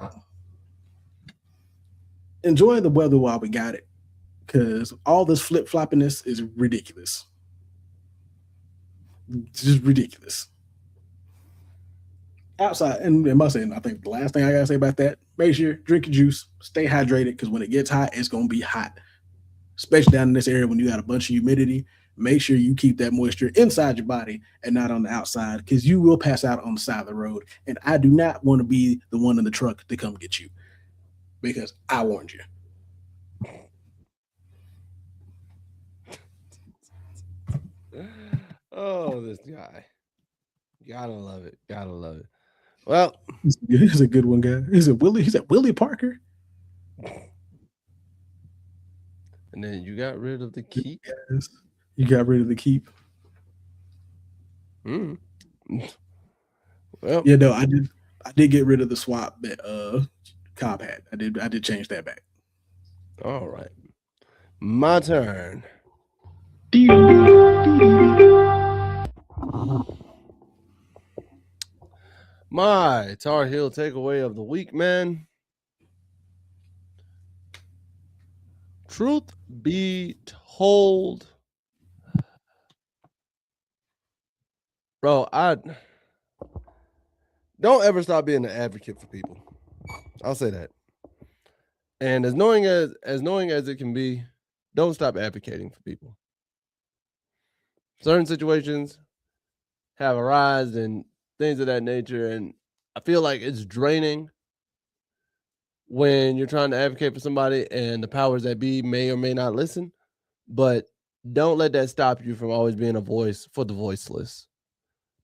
enjoy the weather while we got it, because all this flip-floppiness is ridiculous. It's just ridiculous. Outside, and I think the last thing I got to say about that, make sure drink your juice, stay hydrated, because when it gets hot, it's going to be hot. Especially down in this area when you got a bunch of humidity, make sure you keep that moisture inside your body and not on the outside, because you will pass out on the side of the road. And I do not want to be the one in the truck to come get you, because I warned you. Oh, this guy. Gotta love it. Gotta love it. Well, he's a good one, guy. He's Willie Parker. And then you got rid of the keep. Yes. You got rid of the keep. Well, yeah, no, I did get rid of the swap that Cobb had. I did change that back. All right. My turn. My Tar Heel takeaway of the week, man. Truth be told, bro, I don't ever stop being an advocate for people. I'll say that. And as knowing as it can be, don't stop advocating for people. Certain situations have arisen and things of that nature, and I feel like it's draining when you're trying to advocate for somebody and the powers that be may or may not listen. But don't let that stop you from always being a voice for the voiceless.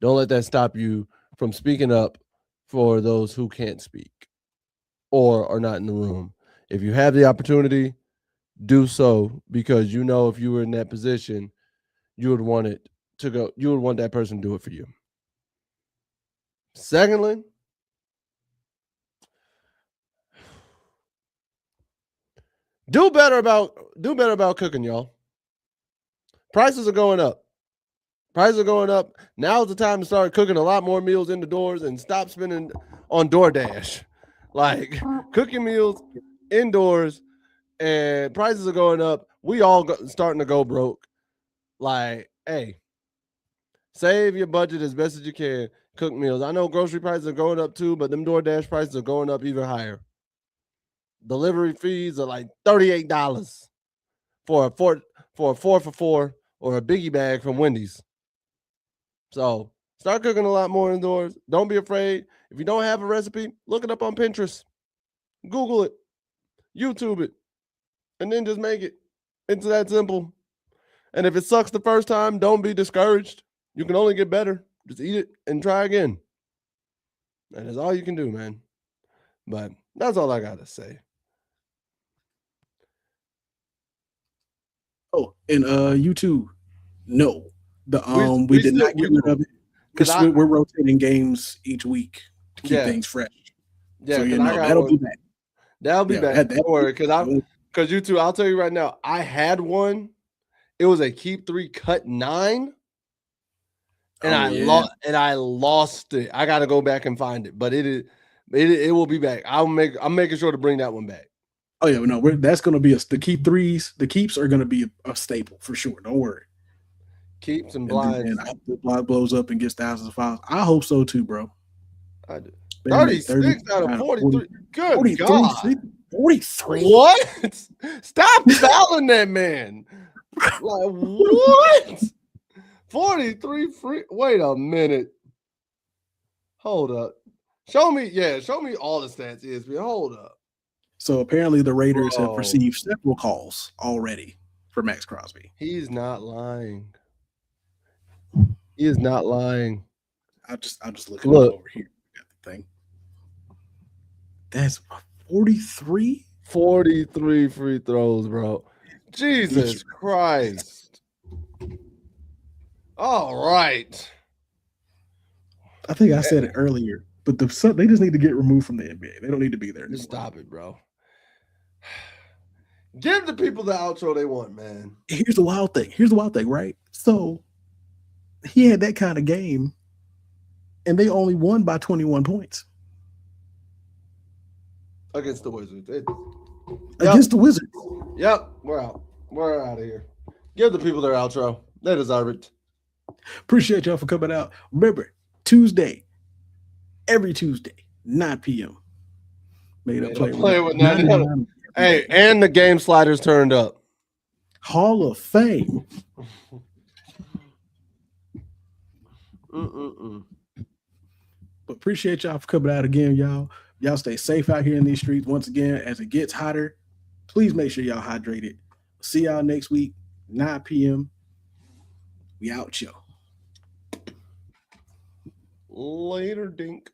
Don't let that stop you from speaking up for those who can't speak or are not in the room. If you have the opportunity, do so, because you know if you were in that position, you would want it to go. You would want that person to do it for you. Secondly, do better about cooking, y'all. Prices are going up. Prices are going up. Now's the time to start cooking a lot more meals indoors and stop spending on DoorDash. Like, cooking meals indoors, and prices are going up. We all starting to go broke. Like, hey, save your budget as best as you can. Cook meals. I know grocery prices are going up too, but them DoorDash prices are going up even higher. Delivery fees are like $38 for a 4 for 4 or a biggie bag from Wendy's. So start cooking a lot more indoors. Don't be afraid. If you don't have a recipe, look it up on Pinterest. Google it. YouTube it. And then just make it. It's that simple. And if it sucks the first time, don't be discouraged. You can only get better. Just eat it and try again. That is all you can do, man. But that's all I got to say. Oh, and YouTube, no. We We did still- not get rid of it. Because we're rotating games each week to keep things fresh. Yeah, so that'll be back. That'll be back. Don't worry, because YouTube, I'll tell you right now, I had one. It was a Keep 3 Cut 9. And I lost it. I gotta go back and find it. But it will be back. I'm making sure to bring that one back. Oh yeah, no, that's gonna be the Keep 3s. The keeps are gonna be a staple for sure. Don't worry. Keeps and blinds. And I hope the blog blows up and gets thousands of files. I hope so too, bro. I do. 36 out of 43. Good 43, God. 43. What? Stop fouling that man. Like, what? 43 free. Wait a minute. Hold up. Show me all the stats, ESPN. Hold up. So apparently the Raiders have received several calls already for Max Crosby. He's not lying. He is not lying. I'll just look it up over here. Got the thing. That's 43? 43 free throws, bro. Jesus Christ. All right. I think I said it earlier, but they just need to get removed from the NBA. They don't need to be there anymore. Just stop it, bro. Give the people the outro they want, man. Here's the wild thing, right? So he had that kind of game, and they only won by 21 points. Against the Wizards. Against the Wizards. Yep, we're out. We're out of here. Give the people their outro. They deserve it. Appreciate y'all for coming out. Remember, Tuesday, every Tuesday, 9 p.m. Made up play with 99. Hey, and the game sliders turned up. Hall of Fame. But appreciate y'all for coming out again, y'all. Y'all stay safe out here in these streets. Once again, as it gets hotter, please make sure y'all hydrated. See y'all next week, 9 p.m. We out, y'all. Later, Dink.